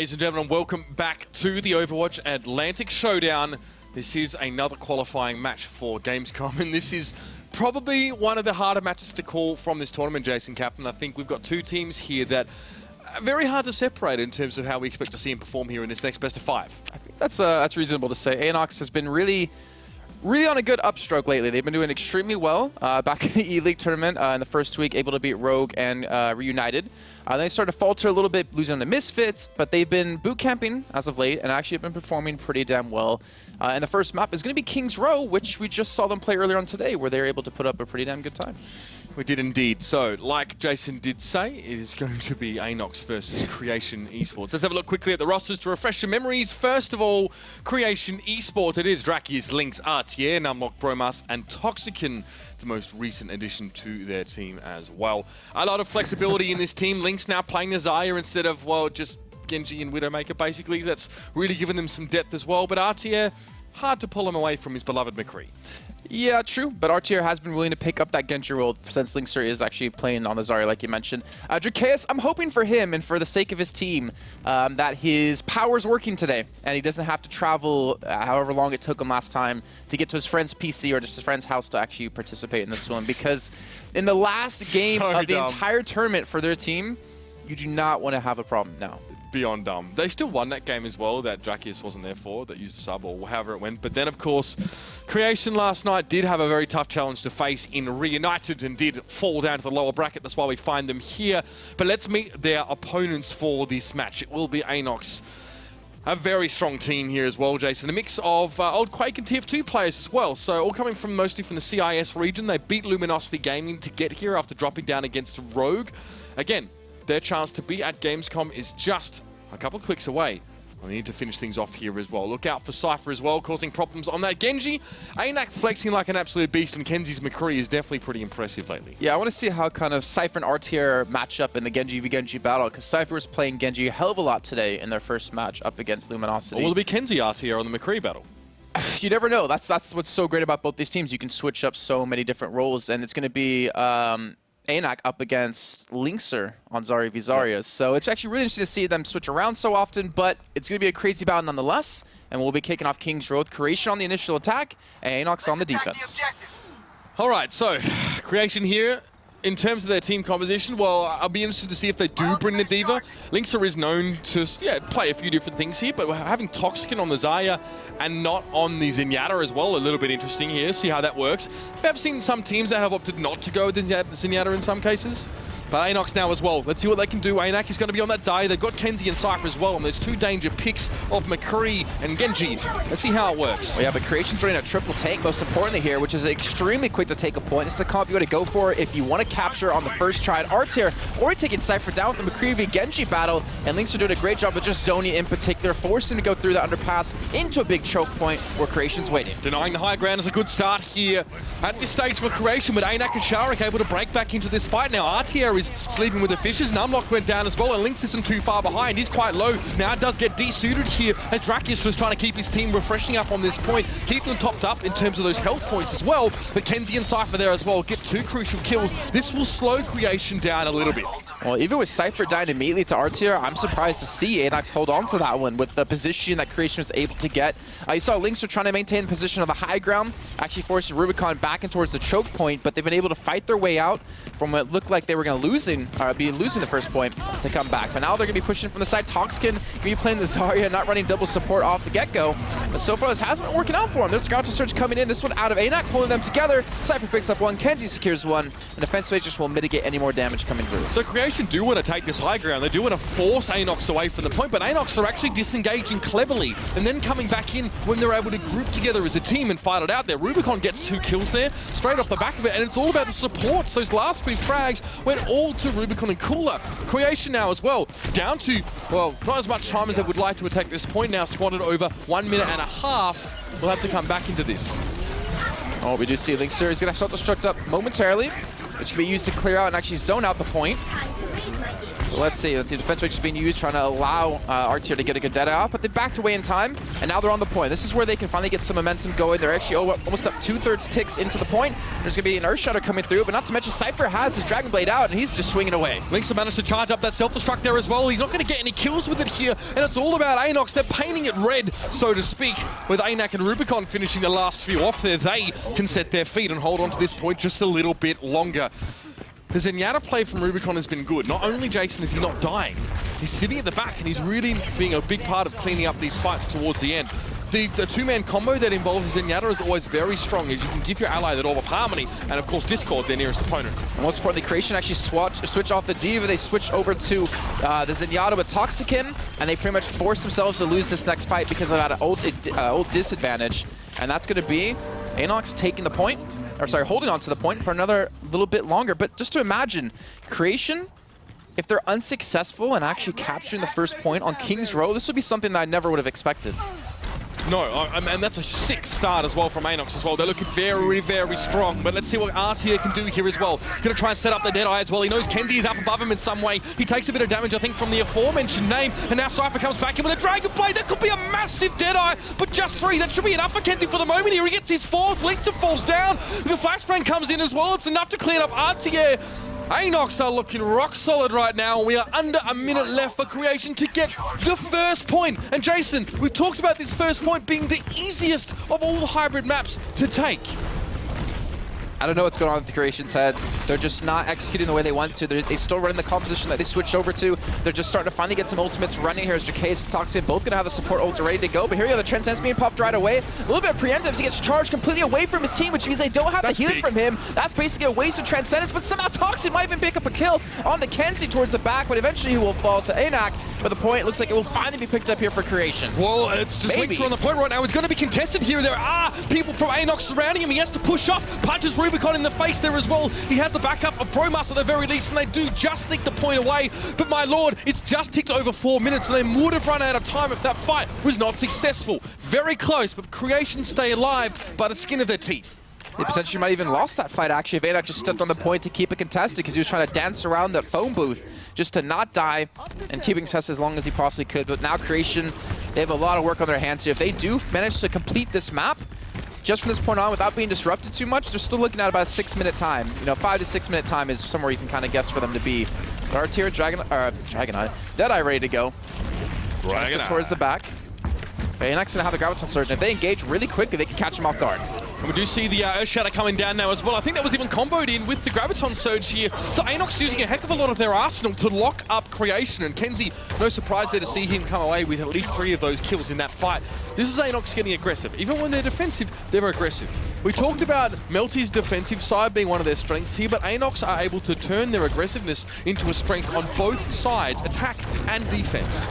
Ladies and gentlemen, welcome back to the Overwatch Atlantic Showdown. This is another qualifying match for Gamescom, and this is probably one of the harder matches to call from this tournament, Jason Captain. I think we've got two teams here that are very hard to separate in terms of how we expect to see them perform here in this next best of five. I think that's reasonable to say. ANOX has been really on a good upstroke lately. They've been doing extremely well. Back in the E-League tournament in the first week, able to beat Rogue and Reunited. They started to falter a little bit, losing to Misfits, but they've been boot camping as of late and actually have been performing pretty damn well. And the first map is going to be Kings Row, which we just saw them play earlier on today, where they were able to put up a pretty damn good time. We did indeed. So, like Jason did say, it is going to be ANOX versus Creation Esports. Let's have a look quickly at the rosters to refresh your memories. First of all, Creation Esports. It is Drakius, Lynx, Artier, Numlock, Bromas, and Toxicin, the most recent addition to their team as well. A lot of flexibility in this team. Lynx now playing the Zarya instead of, well, just Genji and Widowmaker, basically. That's really given them some depth as well. But Artier, hard to pull him away from his beloved McCree. Yeah, true, but Artier has been willing to pick up that Genji role since Linkster is actually playing on the Zarya, like you mentioned. Drakeus, I'm hoping for him and for the sake of his team that his power's working today and he doesn't have to travel however long it took him last time to get to his friend's PC or just his friend's house to actually participate in this one, because in the last game of the entire tournament for their team, you do not want to have a problem now. Beyond dumb. They still won that game as well that Drakius wasn't there for, that used a sub or however it went. But then, of course, Creation last night did have a very tough challenge to face in Reunited and did fall down to the lower bracket. That's why we find them here. But let's meet their opponents for this match. It will be ANOX. A very strong team here as well, Jason. A mix of old Quake and TF2 players as well. So all coming from mostly from the CIS region. They beat Luminosity Gaming to get here after dropping down against Rogue. Again, their chance to be at Gamescom is just a couple of clicks away. We need to finish things off here as well. Look out for Cypher as well, causing problems on that Genji. ANOX flexing like an absolute beast, and Kenzie's McCree is definitely pretty impressive lately. Yeah, I want to see how kind of Cypher and Artier match up in the Genji v Genji battle, because Cypher was playing Genji a hell of a lot today in their first match up against Luminosity. Or will it be Kenzie Artier on the McCree battle? You never know. That's what's so great about both these teams. You can switch up so many different roles, and it's going to be ANOX up against Linkster on Zarya v Zarya. Yeah. So it's actually really interesting to see them switch around so often, but it's going to be a crazy battle nonetheless, and we'll be kicking off Kings Row. Creation on the initial attack, and ANOX on the defense. All right, so Creation here. In terms of their team composition, well, I'll be interested to see if they do bring the D.Va. Linkster is known to play a few different things here, but having Toxicin on the Zarya and not on the Zenyatta as well, a little bit interesting here, see how that works. We have seen some teams that have opted not to go with the Zenyatta in some cases. But ANOX now as well. Let's see what they can do. ANOX is going to be on that Zarya. They've got Kenzie and Cypher as well, and there's two danger picks of McCree and Genji. Let's see how it works. Well, yeah, but Creation's running a triple tank, most importantly here, which is extremely quick to take a point. This is the comp you want to go for if you want to capture on the first try at Artier, or taking Cypher down with the McCree v Genji battle, and Lynx are doing a great job of just zoning in particular, forcing to go through the underpass into a big choke point where Creation's waiting. Denying the high ground is a good start here at this stage for Creation, with ANOX and Sharik able to break back into this fight. Now Artier is sleeping with the fishes. Numlock went down as well, and Lynx isn't too far behind. He's quite low. Now it does get desuited here as Drakius just trying to keep his team refreshing up on this point, keep them topped up in terms of those health points as well. But Kenzie and Cypher there as well get two crucial kills. This will slow Creation down a little bit. Well, even with Cypher dying immediately to Artier, I'm surprised to see ANOX hold on to that one with the position that Creation was able to get. You saw Lynx are trying to maintain the position of the high ground, actually forcing Rubicon back in towards the choke point, but they've been able to fight their way out from what looked like they were going to be losing the first point to come back. But now they're going to be pushing from the side. Toxicin going to be playing the Zarya, not running double support off the get-go. But so far, this hasn't been working out for them. There's Garter Surge coming in. This one out of ANOX, pulling them together. Cypher picks up one. Kenzie secures one. And defense phase just will mitigate any more damage coming through. So Creation do want to take this high ground. They do want to force ANOX away from the point, but ANOX are actually disengaging cleverly and then coming back in when they're able to group together as a team and fight it out there. Rubicon gets 2 kills there, straight off the back of it, and it's all about the supports. Those last 3 frags went all to Rubicon and Cooler. Creation now as well, down to, well, not as much time as they would like to attack this point now, squatted over 1.5 minutes. We'll have to come back into this. Oh, we do see Linkster is going to self-destruct up momentarily, which can be used to clear out and actually zone out the point. Let's see. Defense rage is being used, trying to allow RTR to get a good dead off, but they backed away in time, and now they're on the point. This is where they can finally get some momentum going. They're actually almost up 2/3 ticks into the point. There's going to be an Earth Shatter coming through, but not to mention Cypher has his Dragon Blade out, and he's just swinging away. Lynx have managed to charge up that self-destruct there as well. He's not going to get any kills with it here, and it's all about ANOX. They're painting it red, so to speak, with ANAC and Rubicon finishing the last few off there. They can set their feet and hold on to this point just a little bit longer. The Zenyatta play from Rubicon has been good. Not only, Jason, is he not dying, he's sitting at the back and he's really being a big part of cleaning up these fights towards the end. The two-man combo that involves Zenyatta is always very strong, as you can give your ally that Orb of Harmony and, of course, Discord, their nearest opponent. And most importantly, Creation actually switch off the D.Va. They switch over to the Zenyatta with Toxicin, and they pretty much force themselves to lose this next fight because of that ult disadvantage. And that's going to be ANOX taking the point, or sorry, holding on to the point for another little bit longer. But just to imagine, Creation, if they're unsuccessful in actually capturing the first point on King's Row, this would be something that I never would have expected. No, and that's a sick start as well from ANOX as well. They're looking very, very strong. But let's see what RTR can do here as well. Going to try and set up the Deadeye as well. He knows Kenzie is up above him in some way. He takes a bit of damage, I think, from the aforementioned name. And now Cypher comes back in with a Dragon Blade. That could be a massive Deadeye, but just 3. That should be enough for Kenzie for the moment here. He gets his 4th. Linkter falls down. The Flashbang comes in as well. It's enough to clean up RTR. ANOX are looking rock solid right now. We are under a minute left for Creation to get the first point. And Jason, we've talked about this first point being the easiest of all the hybrid maps to take. I don't know what's going on with the Creation's head. They're just not executing the way they want to. They still run the composition that they switched over to. They're just starting to finally get some ultimates running here as Jacquez and Toxin both going to have the support ults ready to go. But here you go, the Transcendence being popped right away. A little bit of preemptive, so he gets charged completely away from his team, which means they don't have the healing from him. That's basically a waste of Transcendence, but somehow Toxin might even pick up a kill onto Kenzie towards the back, but eventually he will fall to ANAC. But the point looks like it will finally be picked up here for Creation. Well, it's just Lynx on the point right now. It's going to be contested here. There are people from ANOX surrounding him. He has to push off, punches Rubicon in the face there as well. He has the backup of Bromas at the very least, and they do just sneak the point away. But my lord, it's just ticked over 4 minutes, and they would have run out of time if that fight was not successful. Very close, but Creation stay alive by the skin of their teeth. They potentially might even lost that fight, actually, if ANOX just stepped on the point to keep it contested because he was trying to dance around the phone booth just to not die and keep it contested as long as he possibly could. But now Creation, they have a lot of work on their hands here. If they do manage to complete this map, just from this point on, without being disrupted too much, they're still looking at about a 6-minute time. You know, 5 to 6 minute time is somewhere you can kind of guess for them to be. RTR, Dragonite, Deadeye ready to go. Dragonite towards the back. ANOX gonna have the Graviton Surge, and if they engage really quickly, they can catch him off guard. And we do see the Earth Shatter coming down now as well. I think that was even comboed in with the Graviton Surge here. So ANOX using a heck of a lot of their arsenal to lock up Creation. And Kenzie, no surprise there to see him come away with at least 3 of those kills in that fight. This is ANOX getting aggressive. Even when they're defensive, they're aggressive. We talked about Melty's defensive side being one of their strengths here, but ANOX are able to turn their aggressiveness into a strength on both sides, attack and defense.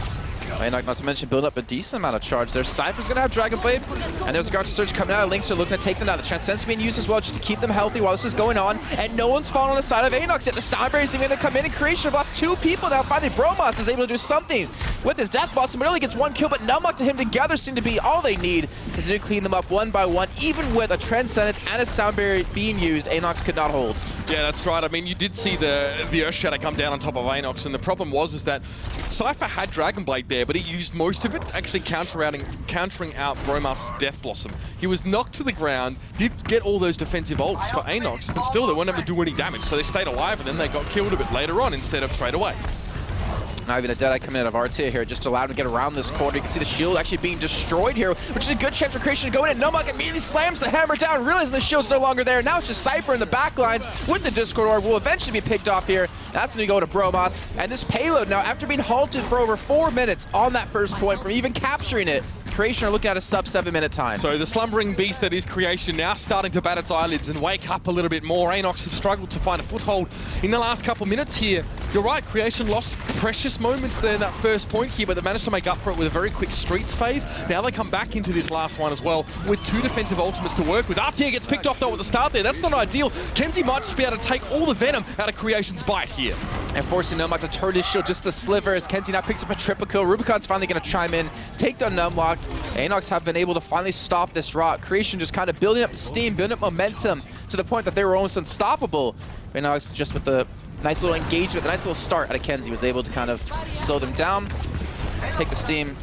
ANOX, not to mention, build up a decent amount of charge there. Cypher's going to have Dragon Blade, and there's a Graviton Surge coming out. Lynx are looking to take them down. The Transcendence being used as well just to keep them healthy while this is going on, and no one's falling on the side of ANOX yet. The Sound Barrier is going to come in, and Creation have lost 2 people now. Finally, Bromas is able to do something with his Death Boss, and only gets 1 kill, but Numlock to him together seem to be all they need because they clean them up one by one. Even with a Transcendence and a Sound Barrier being used, ANOX could not hold. Yeah, that's right. I mean, you did see the Earth Shatter come down on top of ANOX, and the problem was that Cypher had Dragon Blade there, but he used most of it actually countering out Bromas' Death Blossom. He was knocked to the ground, did get all those defensive ults for ANOX, but still they weren't able to do any damage, so they stayed alive, and then they got killed a bit later on instead of straight away. Now even a Deadeye coming out of RTA here just allowed him to get around this corner. You can see the shield actually being destroyed here, which is a good chance for Creation to go in. And Numlock immediately slams the hammer down, realizing the shield's no longer there. Now it's just Cypher in the back lines with the Discord Orb. Will eventually be picked off here. That's when you go to Bromas. And this payload now, after being halted for over 4 minutes on that first point from even capturing it, Creation are looking at a sub 7-minute time. So the slumbering beast that is Creation now starting to bat its eyelids and wake up a little bit more. ANOX have struggled to find a foothold in the last couple minutes here. You're right, Creation lost precious moments there in that first point here, but they managed to make up for it with a very quick Streets phase. Now they come back into this last one as well with 2 defensive ultimates to work with. RTA gets picked off though at the start there. That's not ideal. Kenzie might just be able to take all the venom out of Creation's bite here. And forcing Numlock to turn his shield just a sliver as Kenzie now picks up a triple kill. Rubicon's finally going to chime in, take down Numlock. ANOX have been able to finally stop this rot. Creation just kind of building up steam, building up momentum to the point that they were almost unstoppable. ANOX just with the Nice little engagement, nice little start out of Kenzie. Was able to kind of slow them down, take the steam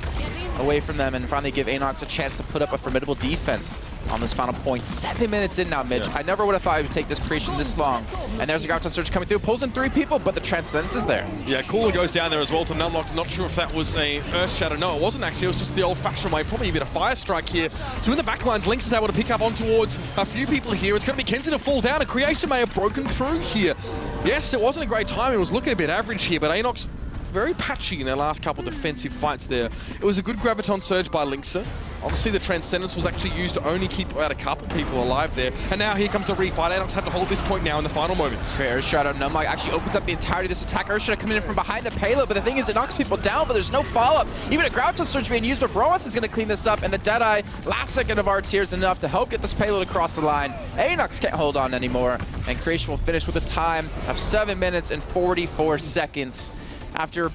away from them, and finally give ANOX a chance to put up a formidable defense on this final point. 7 minutes in now, Mitch. Yeah. I never would have thought it would take this creation this long. And there's a Graviton Surge coming through, pulls in 3 people, but the Transcendence is there. Yeah, Cooler goes down there as well to Numlock. Not sure if that was a Earth Shatter. No, it wasn't actually. It was just the old-fashioned way. Probably even a Fire Strike here. So in the backlines, Lynx is able to pick up on towards a few people here. It's going to be Kenzie to fall down. A Creation may have broken through here. Yes, it wasn't a great time. It was looking a bit average here, but ANOX very patchy in their last couple defensive fights there. It was a good Graviton Surge by Lynxer. Obviously, the Transcendence was actually used to only keep about a couple people alive there. And now here comes the refight. ANOX have to hold this point now in the final moments. Earth Shadow Numlock actually opens up the entirety of this attack. Earth Shadow coming in from behind the payload, but the thing is, it knocks people down, but there's no follow-up. Even a Graviton Surge being used, but Bromas is going to clean this up, and the Deadeye, last second of RTR is enough to help get this payload across the line. ANOX can't hold on anymore, and Creation will finish with a time of 7 minutes and 44 seconds after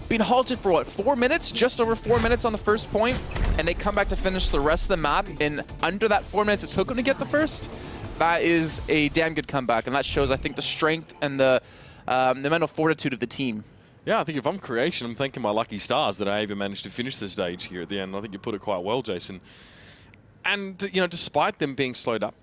being halted for what, 4 minutes? Just over 4 minutes on the first point, and they come back to finish the rest of the map in under that 4 minutes it took them to get the first. That is a damn good comeback, and that shows, I think, the strength and the mental fortitude of the team. Yeah, I think if I'm Creation, I'm thanking my lucky stars that I even managed to finish this stage here at the end. I think you put it quite well, Jason. And, you know, despite them being slowed up,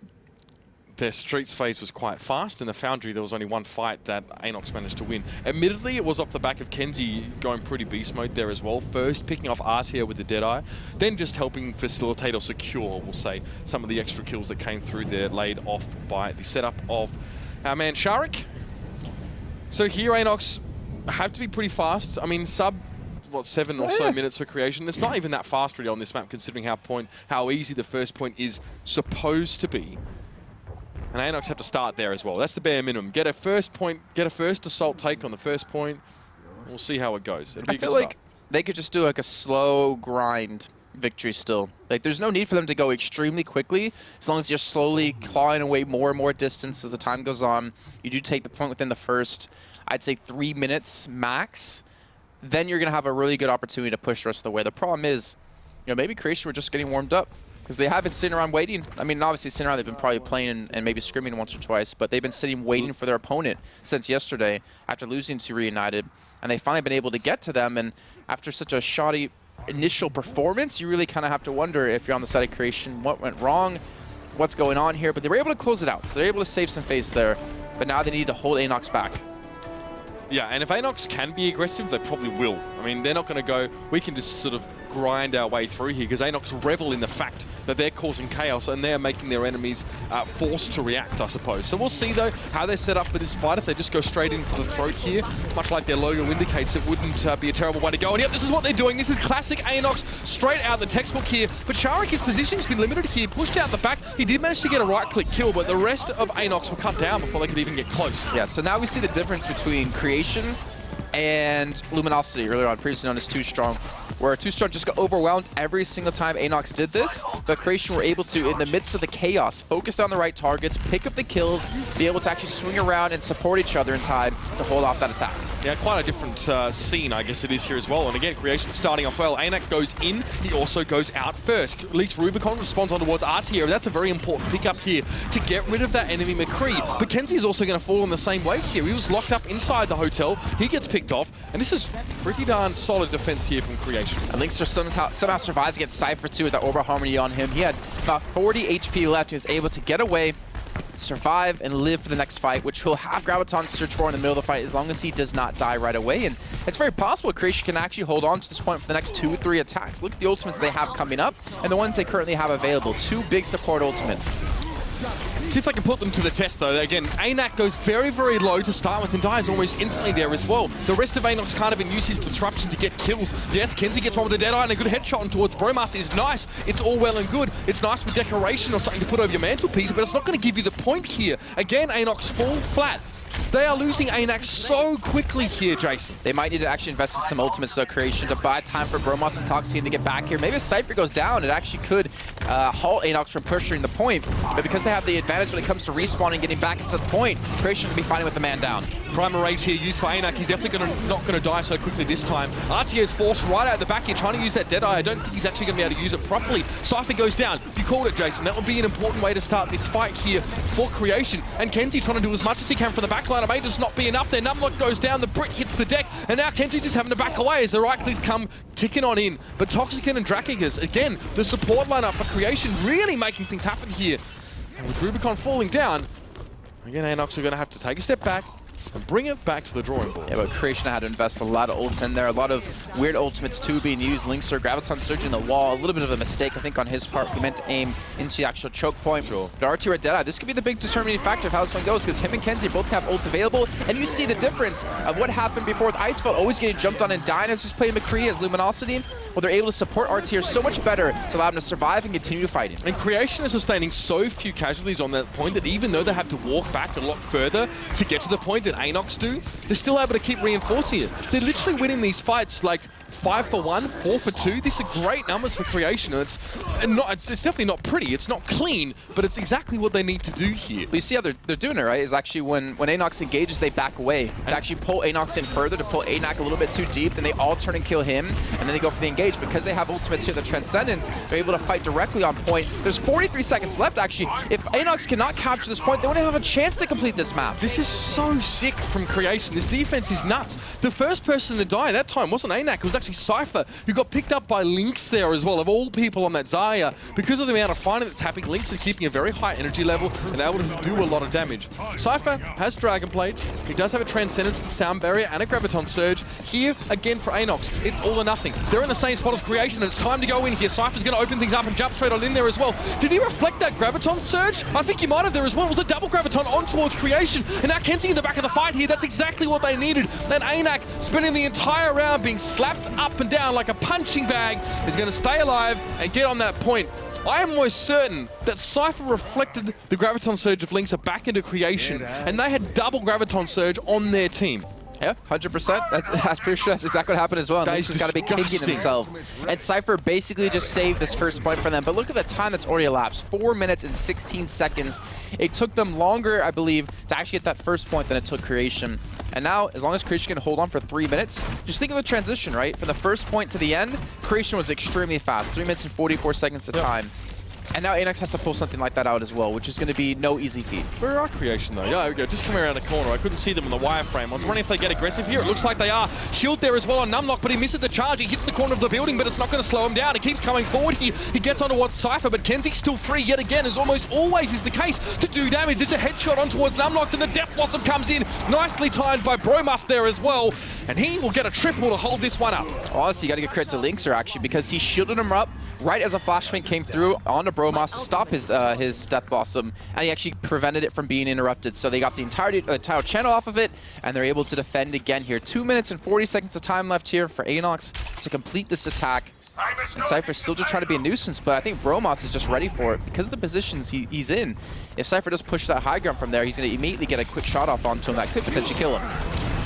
their Streets phase was quite fast. In the Foundry, there was only one fight that ANOX managed to win. Admittedly, it was off the back of Kenzie going pretty beast mode there as well. First, picking off Artier with the Deadeye, then just helping facilitate or secure, we'll say, some of the extra kills that came through there, laid off by the setup of our man Sharik. So here, ANOX have to be pretty fast. I mean, what, 7 or so minutes for Creation. It's not even that fast really on this map, considering how easy the first point is supposed to be. And ANOX have to start there as well. That's the bare minimum. Get a first point, get a first assault take on the first point. We'll see how it goes. It'll be a good I feel like start. they could just do like a slow grind victory still. Like, there's no need for them to go extremely quickly, as long as you're slowly clawing away more and more distance as the time goes on. You do take the point within the first, I'd say, 3 minutes max. Then you're going to have a really good opportunity to push the rest of the way. The problem is, you know, maybe Creation were just getting warmed up, because they haven't sitting around waiting. I mean, obviously sitting around, they've been probably playing and maybe scrimming once or twice, but they've been sitting waiting for their opponent since yesterday after losing to Reunited, and they've finally been able to get to them. And after such a shoddy initial performance, you really kind of have to wonder, if you're on the side of Creation, what went wrong, what's going on here. But they were able to close it out, so they're able to save some face there. But now they need to hold ANOX back. Yeah, and if ANOX can be aggressive, they probably will. I mean, they're not going to go, we can just sort of grind our way through here, because ANOX revel in the fact that they're causing chaos and they're making their enemies forced to react, I suppose. So we'll see, though, how they're set up for this fight. If they just go straight in for the throat here, much like their logo indicates, it wouldn't be a terrible way to go. And yep, this is what they're doing. This is classic ANOX, straight out the textbook here. But Sharik, his positioning's been limited here, pushed out the back. He did manage to get a right-click kill, but the rest of ANOX were cut down before they could even get close. Yeah, so now we see the difference between Creation and Luminosity, earlier on, previously known as Too Strong, where Too Strong just got overwhelmed every single time ANOX did this, but Creation were able to, in the midst of the chaos, focus on the right targets, pick up the kills, be able to actually swing around and support each other in time to hold off that attack. Yeah, quite a different scene, I guess it is here as well. And again, Creation starting off well. ANOX goes in, he also goes out first. At least Rubicon responds on towards Artier. That's a very important pickup here to get rid of that enemy McCree. But Kenzie's also going to fall in the same way here. He was locked up inside the hotel. He gets picked off, and this is pretty darn solid defense here from Creation. And Lynxer somehow survives against Cypher too with that Orbital Harmony on him. He had about 40 HP left. He was able to get away, survive, and live for the next fight, which he'll have Graviton search for in the middle of the fight as long as he does not die right away. And it's very possible Creation can actually hold on to this point for the next 2 or 3 attacks. Look at the ultimates they have coming up and the ones they currently have available. 2 big support ultimates. See if they can put them to the test, though. Again, ANOX goes very, very low to start with and dies almost instantly there as well. The rest of ANOX can't even use his disruption to get kills. Yes, Kenzie gets one with the Deadeye and a good headshot on towards Bromaster is nice. It's all well and good. It's nice for decoration or something to put over your mantelpiece, but it's not going to give you the point here. Again, ANOX fall flat. They are losing ANOX so quickly here, Jason. They might need to actually invest in some ultimates, so Creation, to buy time for Bromos and Toxian to get back here. Maybe if Cypher goes down, it actually could halt ANOX from pushing the point, but because they have the advantage when it comes to respawning, getting back into the point, Creation will be fighting with the man down. Primal Rage here used for ANOX. He's definitely not going to die so quickly this time. RTA is forced right out the back here, trying to use that Deadeye. I don't think he's actually going to be able to use it properly. Cypher goes down. You called it, Jason. That would be an important way to start this fight here for Creation. And Kenzie trying to do as much as he can for the backline. It may just not be enough there. Numlock goes down. The Brit hits the deck. And now Kenzie just having to back away as the right clicks come ticking on in. But Toxicant and Drakigas, again, the support lineup for Creation really making things happen here. And with Rubicon falling down, again, ANOX are going to have to take a step back and bring it back to the drawing board. Yeah, but Creation had to invest a lot of ults in there, a lot of weird ultimates too being used. Linkster, Graviton surging the wall, a little bit of a mistake, I think, on his part. He meant to aim into the actual choke point. Sure. But RT or Deadeye, this could be the big determining factor of how this one goes, because him and Kenzie both have ults available, and you see the difference of what happened before with Icefeld always getting jumped on and dying as just playing McCree as Luminosity. Well, they're able to support RT so much better to allow him to survive and continue fighting. And Creation is sustaining so few casualties on that point that even though they have to walk back a lot further to get to the point that ANOX do, they're still able to keep reinforcing it. They're literally winning these fights like 5 for 1, 4 for 2. These are great numbers for Creation. And it's definitely not pretty. It's not clean, but it's exactly what they need to do here. Well, you see how they're doing it, right? Is actually when ANOX engages, they back away to actually pull ANOX in further, to pull ANOX a little bit too deep. Then they all turn and kill him, and then they go for the engage. Because they have ultimates here, the Transcendence, they're able to fight directly on point. There's 43 seconds left, actually. If ANOX cannot capture this point, they won't have a chance to complete this map. This is so sick from Creation. This defense is nuts. The first person to die that time wasn't ANOX, it was actually Cypher, who got picked up by Lynx there as well, of all people on that Zarya. Because of the amount of fighting that's happening, Lynx is keeping a very high energy level and able to do a lot of damage. Cypher has Dragon Blade. He does have a Transcendence, Sound Barrier, and a Graviton Surge. Here, again for ANOX, it's all or nothing. They're in the same spot as Creation, and it's time to go in here. Cypher's going to open things up and jump straight on in there as well. Did he reflect that Graviton Surge? I think he might have there as well. It was a double Graviton on towards Creation, and now Kenzie in the back of the fight here. That's exactly what they needed. Then ANOX, spending the entire round being slapped up and down like a punching bag, is going to stay alive and get on that point. I am almost certain that Cypher reflected the Graviton Surge of Lynx back into Creation, and they had double Graviton Surge on their team. Yeah, 100%. That's pretty sure that's exactly what happened as well. Lynx has got to be kicking himself. And Cypher basically just saved this first point for them. But look at the time that's already elapsed. 4 minutes and 16 seconds. It took them longer, I believe, to actually get that first point than it took Creation. And now, as long as Creation can hold on for 3 minutes, just think of the transition, right? From the first point to the end, Creation was extremely fast. 3 minutes and 44 seconds of time. And now ANOX has to pull something like that out as well, which is going to be no easy feat. Where are Creation though? Yeah, there we go. Just coming around the corner. I couldn't see them in the wireframe. I was wondering if they get aggressive here. It looks like they are. Shield there as well on Numlock, but he misses the charge. He hits the corner of the building, but it's not going to slow him down. He keeps coming forward here. He gets on towards Cypher, but Kenzie's still free yet again, as almost always is the case, to do damage. It's a headshot on towards Numlock, and the Death Blossom comes in. Nicely timed by Bromus there as well. And he will get a triple to hold this one up. Honestly, you got to give credit to Lynxer, actually, because he shielded him up right as a flashbang came through onto Bromus to stop his Death Blossom, and he actually prevented it from being interrupted. So they got the entire channel off of it, and they're able to defend again here. 2 minutes and 40 seconds of time left here for ANOX to complete this attack. And Cypher's still just trying to be a nuisance, but I think Bromus is just ready for it because of the positions he's in. If Cypher does push that high ground from there, he's going to immediately get a quick shot off onto him that could potentially kill him.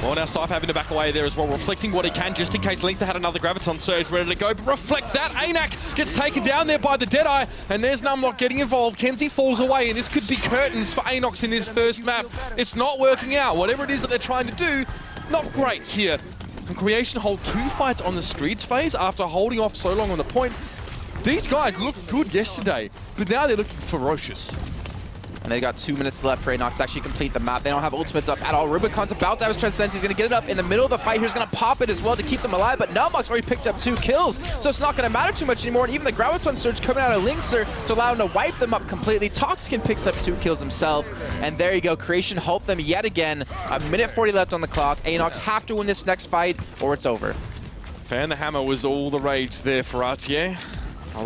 Well, now Cypher having to back away there as well, reflecting what he can just in case Lynx had another Graviton Surge ready to go. But reflect that. ANOX gets taken down there by the Deadeye, and there's Numlock getting involved. Kenzie falls away, and this could be curtains for ANOX in this first map. It's not working out. Whatever it is that they're trying to do, not great here. And Creation hold 2 fights on the streets phase after holding off so long on the point. These guys looked good yesterday, but now they're looking ferocious. And they got 2 minutes left for ANOX to actually complete the map. They don't have ultimates up at all. Rubicon's about to have his Transcendence. He's going to get it up in the middle of the fight. He's going to pop it as well to keep them alive. But Numlock's already picked up 2 kills, so it's not going to matter too much anymore. And even the Graviton Surge coming out of Lynxer to allow him to wipe them up completely. Toxicant picks up 2 kills himself. And there you go. Creation halt them yet again. A minute 40 left on the clock. ANOX have to win this next fight or it's over. Fan the Hammer was all the rage there for RTA.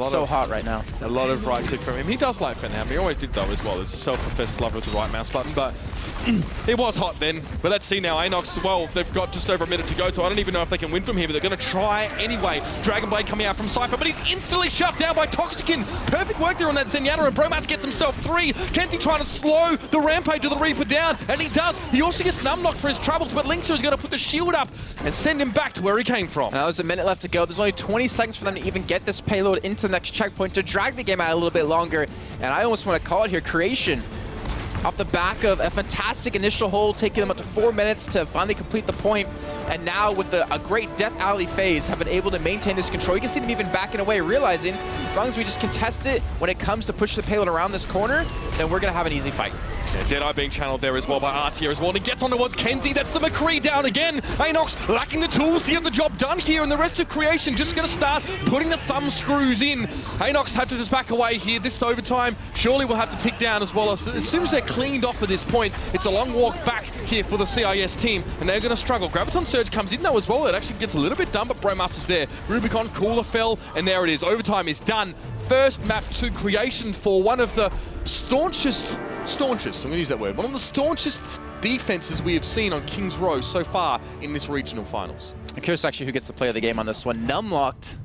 So hot right now. A lot of right click from him. He does like Fan the Hammer. He always did though as well. He's a self-professed lover of the right mouse button, but It was hot then, but let's see now. ANOX, well, they've got just over a minute to go, so I don't even know if they can win from here, but they're going to try anyway. Dragon Blade coming out from Cypher, but he's instantly shut down by Toxikin. Perfect work there on that Zenyatta, and Bromas gets himself 3. Kenzie trying to slow the Rampage of the Reaper down, and he does. He also gets Numlocked for his troubles, but Linkser is going to put the shield up and send him back to where he came from. Now there's a minute left to go. There's only 20 seconds for them to even get this payload into the next checkpoint to drag the game out a little bit longer, and I almost want to call it here. Creation, off the back of a fantastic initial hold, taking them up to 4 minutes to finally complete the point. And now with a great Death Alley phase, have been able to maintain this control. You can see them even backing away, realizing as long as we just contest it when it comes to push the payload around this corner, then we're going to have an easy fight. Yeah, Deadeye being channeled there as well by RTR as well. And he gets on towards Kenzie. That's the McCree down again. ANOX lacking the tools to get the job done here. And the rest of Creation just going to start putting the thumb screws in. ANOX had to just back away here. This overtime surely will have to tick down as well. As soon as they're cleaned off at this point, it's a long walk back here for the CIS team. And they're going to struggle. Graviton Surge comes in though as well. It actually gets a little bit done, but Bromas is there. Rubicon, Cooler fell, and there it is. Overtime is done. First map to Creation for one of the staunchest, I'm going to use that word, one of the staunchest defenses we have seen on Kings Row so far in this regional finals. I'm curious actually who gets the play of the game on this one. Numlocked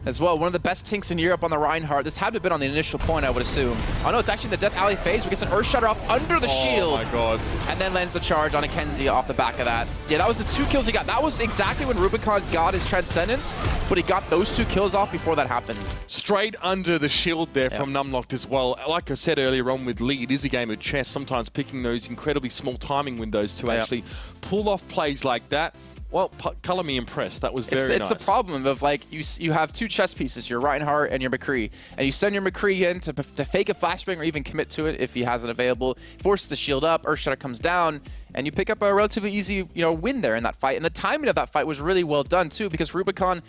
as well, one of the best tinks in Europe on the Reinhardt. This had to have been on the initial point, I would assume. Oh no, it's actually the Death Alley phase, where gets an Earthshatter off under the shield. Oh my god. And then lands the charge on a Kenzie off the back of that. Yeah, that was the 2 kills he got. That was exactly when Rubicon got his Transcendence, but he got those 2 kills off before that happened. Straight under the shield there from Numlocked as well. Like I said earlier on with Lee, it is a game of chess, sometimes picking those incredibly small timing windows to actually pull off plays like that. Well, color me impressed. That was very nice. It's the problem of, like, you have 2 chess pieces, your Reinhardt and your McCree, and you send your McCree in to fake a flashbang or even commit to it if he has it available, forces the shield up, Earthshatter comes down, and you pick up a relatively easy, win there in that fight. And the timing of that fight was really well done too, because Rubicon,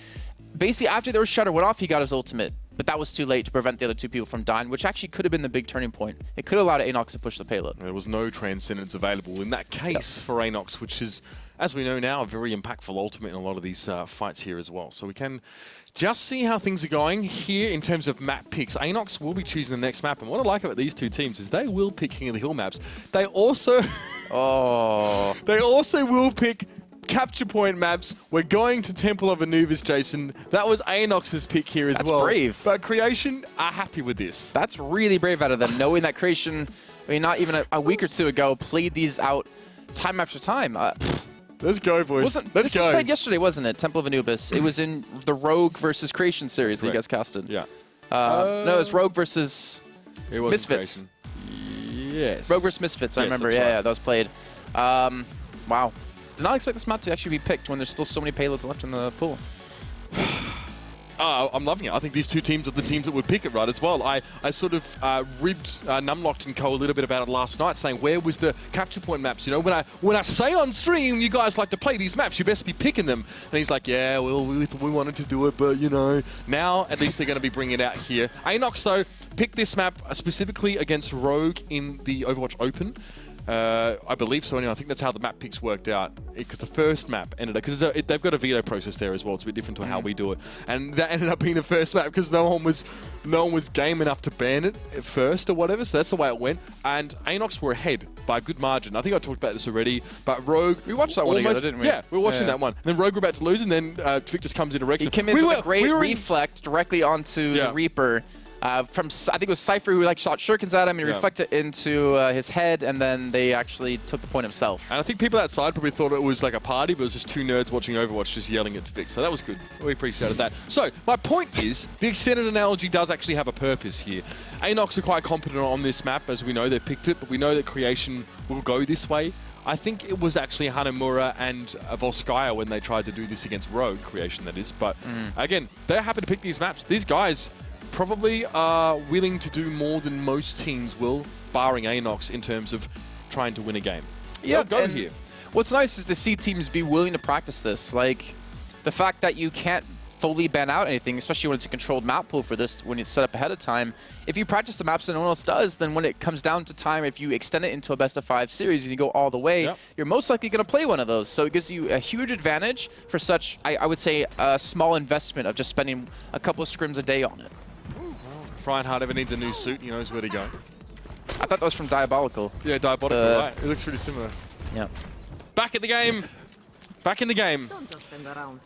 basically after the Earthshatter went off, he got his ultimate. But that was too late to prevent the other 2 people from dying, which actually could have been the big turning point. It could have allowed ANOX to push the payload. There was no Transcendence available in that case for ANOX, which is, as we know now, a very impactful ultimate in a lot of these fights here as well. So we can just see how things are going here in terms of map picks. ANOX will be choosing the next map, and what I like about these 2 teams is they will pick King of the Hill maps. They also... they also will pick capture point maps. We're going to Temple of Anubis, Jason. That was ANOX's pick here as well. That's brave. But Creation are happy with this. That's really brave out of them, knowing that Creation, I mean, not even a week or 2 ago, played these out time after time. Let's go, boys. This Let's go. was played yesterday, wasn't it? Temple of Anubis. It was in the Rogue versus Creation series that you guys casted. Yeah. No, it was Rogue versus Misfits. Creation. Yes. Rogue versus Misfits, I remember. Yeah, that was played. Wow. Did not expect this map to actually be picked when there's still so many payloads left in the pool. I'm loving it. I think these 2 teams are the teams that would pick it right as well. I sort of ribbed Numlocked and co a little bit about it last night, saying where was the capture point maps? When I say on stream you guys like to play these maps, you best be picking them. And he's like, yeah, well, we wanted to do it, but now at least they're going to be bringing it out here. ANOX though picked this map specifically against Rogue in the Overwatch Open. I believe so. Anyway, I think that's how the map picks worked out, because the first map ended up, because they've got a veto process there as well. It's a bit different to how we do it, and that ended up being the first map because no one was game enough to ban it at first or whatever. So that's the way it went. And ANOX were ahead by a good margin. I think I talked about this already, but Rogue, we watched that one together, didn't we? Yeah, we were watching that one. And then Rogue were about to lose, and then Vic just comes in and wrecks it. He came in with a great reflect directly onto the Reaper. From, I think it was Cypher who shot shurikens at him, and he reflected into his head, and then they actually took the point himself. And I think people outside probably thought it was like a party, but it was just 2 nerds watching Overwatch just yelling at Vic. So that was good. We appreciated that. So my point is, the extended analogy does actually have a purpose here. ANOX are quite competent on this map, as we know. They picked it, but we know that Creation will go this way. I think it was actually Hanamura and Volskaya when they tried to do this against Rogue, Creation that is. But again, they're happy to pick these maps. These guys probably are willing to do more than most teams will, barring ANOX, in terms of trying to win a game. Yeah, go here. What's nice is to see teams be willing to practice this. Like, the fact that you can't fully ban out anything, especially when it's a controlled map pool for this, when it's set up ahead of time. If you practice the maps and no one else does, then when it comes down to time, if you extend it into a best-of-5 series and you go all the way, you're most likely going to play one of those. So it gives you a huge advantage for such, I would say, a small investment of just spending a couple of scrims a day on it. If Reinhardt ever needs a new suit, he knows where to go. I thought thought that was from Diabolical. Yeah, Diabolical, right. It looks pretty similar. Yeah. Back at the game. Back in the game.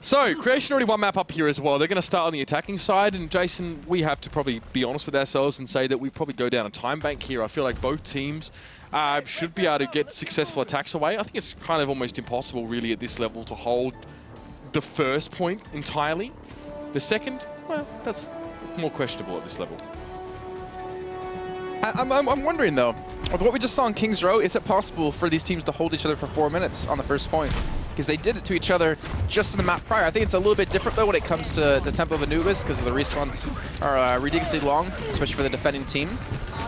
So, Creation already one map up here as well. They're going to start on the attacking side. And Jason, we have to probably be honest with ourselves and say that we probably go down a time bank here. I feel like both teams should be able to get successful attacks away. I think it's kind of almost impossible really at this level to hold the first point entirely. The second, well, that's more questionable at this level. I'm wondering though, with what we just saw in Kings Row, is it possible for these teams to hold each other for 4 minutes on the first point? Because they did it to each other just in the map prior. I think it's a little bit different though when it comes to Temple of Anubis, because the respawns are ridiculously long, especially for the defending team.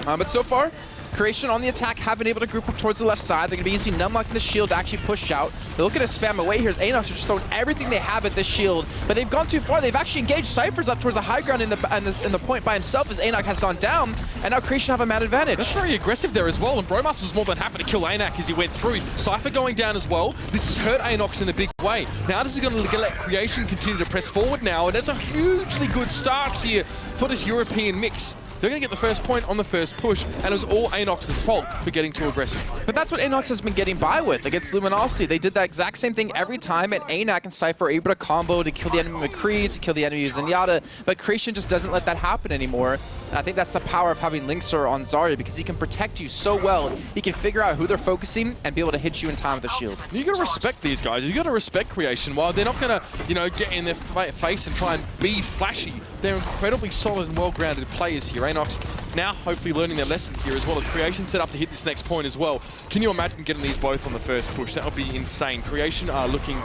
But so far, Creation on the attack have been able to group up towards the left side. They're going to be using Numlock and the shield to actually push out. They're looking to spam away. Here's ANOX just throwing everything they have at this shield, but they've gone too far. They've actually engaged Cypher's up towards the high ground in the point by himself as ANOX has gone down, and now Creation have a mad advantage. That's very aggressive there as well, and Bromas was more than happy to kill ANOX as he went through. Cypher going down as well. This has hurt ANOX in a big way. Now this is going to let Creation continue to press forward now, and that's a hugely good start here for this European mix. They're going to get the first point on the first push, and it was all ANOX's fault for getting too aggressive. But that's what ANOX has been getting by with against Luminosity. They did that exact same thing every time, and ANOX and Cypher are able to combo to kill the enemy McCree, to kill the enemy Zenyatta, but Creation just doesn't let that happen anymore. And I think that's the power of having Linkzr on Zarya, because he can protect you so well. He can figure out who they're focusing and be able to hit you in time with the shield. You got to respect these guys. You got to respect Creation. While they're not going to, you know, get in their face and try and be flashy, they're incredibly solid and well-grounded players here. ANOX now hopefully learning their lesson here as well. As Creation set up to hit this next point as well. Can you imagine getting these both on the first push? That would be insane. Creation are looking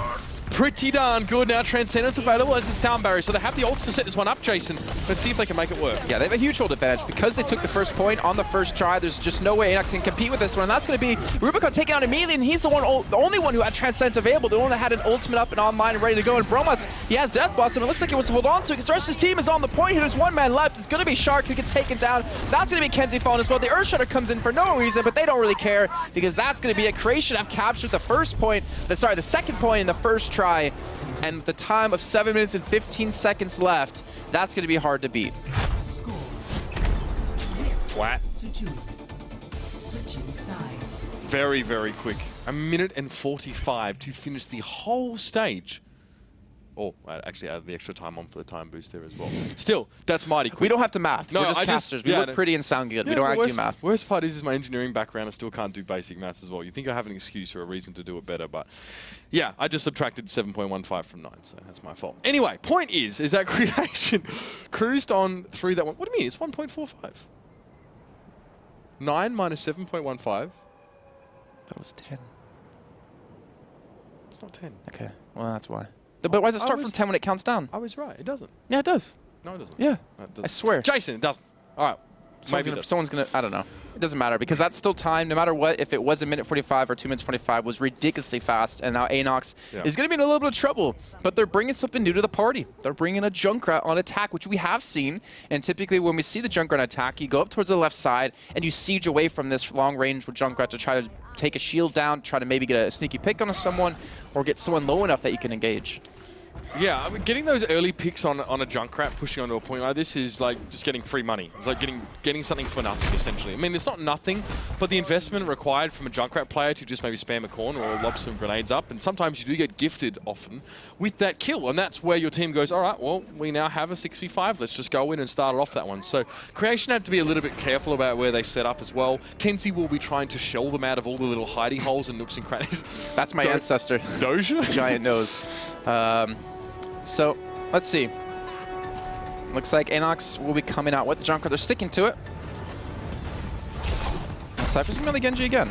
pretty darn good now. Transcendence available as a sound barrier, so they have the ults to set this one up, Jason. Let's see if they can make it work. Yeah, they have a huge hold advantage because they took the first point on the first try. There's just no way ANOX can compete with this one, and that's going to be Rubicon taken out immediately, and he's the only one who had Transcendence available, the one that had an ultimate up and online and ready to go. And Bromas, he has Death Blossom. It looks like he wants to hold on to it because the rest of his team is on the point here. There's one man left. It's going to be Shark who gets taken down. That's going to be Kenzie falling as well. The Earthshatter comes in for no reason, but they don't really care because that's going to be a Creation have captured the first point, the second point in the first try. And with the time of 7 minutes and 15 seconds left, that's going to be hard to beat. Flat. Very, very quick. 1 minute and 45 to finish the whole stage. Oh, actually add the extra time on for the time boost there as well. Still, that's mighty quick. We don't have to math. No, we're just casters. We look pretty and sound good. We don't actually do math. Worst part is my engineering background. I still can't do basic maths as well. You think I have an excuse or a reason to do it better, but yeah, I just subtracted 7.15 from 9, so that's my fault. Anyway, point is that Creation cruised on through that one. What do you mean? It's 1.45. 9 minus 7.15. That was 10. It's not 10. Okay, well that's why. But why does it start from 10 when it counts down? I was right. It doesn't. Yeah, it does. No, it doesn't. Yeah, No, it doesn't. I swear. Jason, it doesn't. All right. Someone's gonna, I don't know. It doesn't matter because that's still time, no matter what. If it was 1 minute 45 or 2 minutes 45, was ridiculously fast, and now ANOX is going to be in a little bit of trouble. But they're bringing something new to the party. They're bringing a Junkrat on attack, which we have seen. And typically, when we see the Junkrat attack, you go up towards the left side and you siege away from this long range with Junkrat to try to take a shield down, try to maybe get a sneaky pick on someone, or get someone low enough that you can engage. Yeah, I mean, getting those early picks on a Junkrat pushing onto a point like this is like just getting free money. It's like getting something for nothing, essentially. I mean, it's not nothing, but the investment required from a Junkrat player to just maybe spam a corner or lob some grenades up, and sometimes you do get gifted often with that kill, and that's where your team goes, all right, well, we now have a 6v5. Let's just go in and start it off that one. So Creation had to be a little bit careful about where they set up as well. Kenzie will be trying to shell them out of all the little hidey holes and nooks and crannies. That's my ancestor. Doja? Giant nose. So, let's see. Looks like ANOX will be coming out with the Junkrat. They're sticking to it. Cypher's going to Genji again.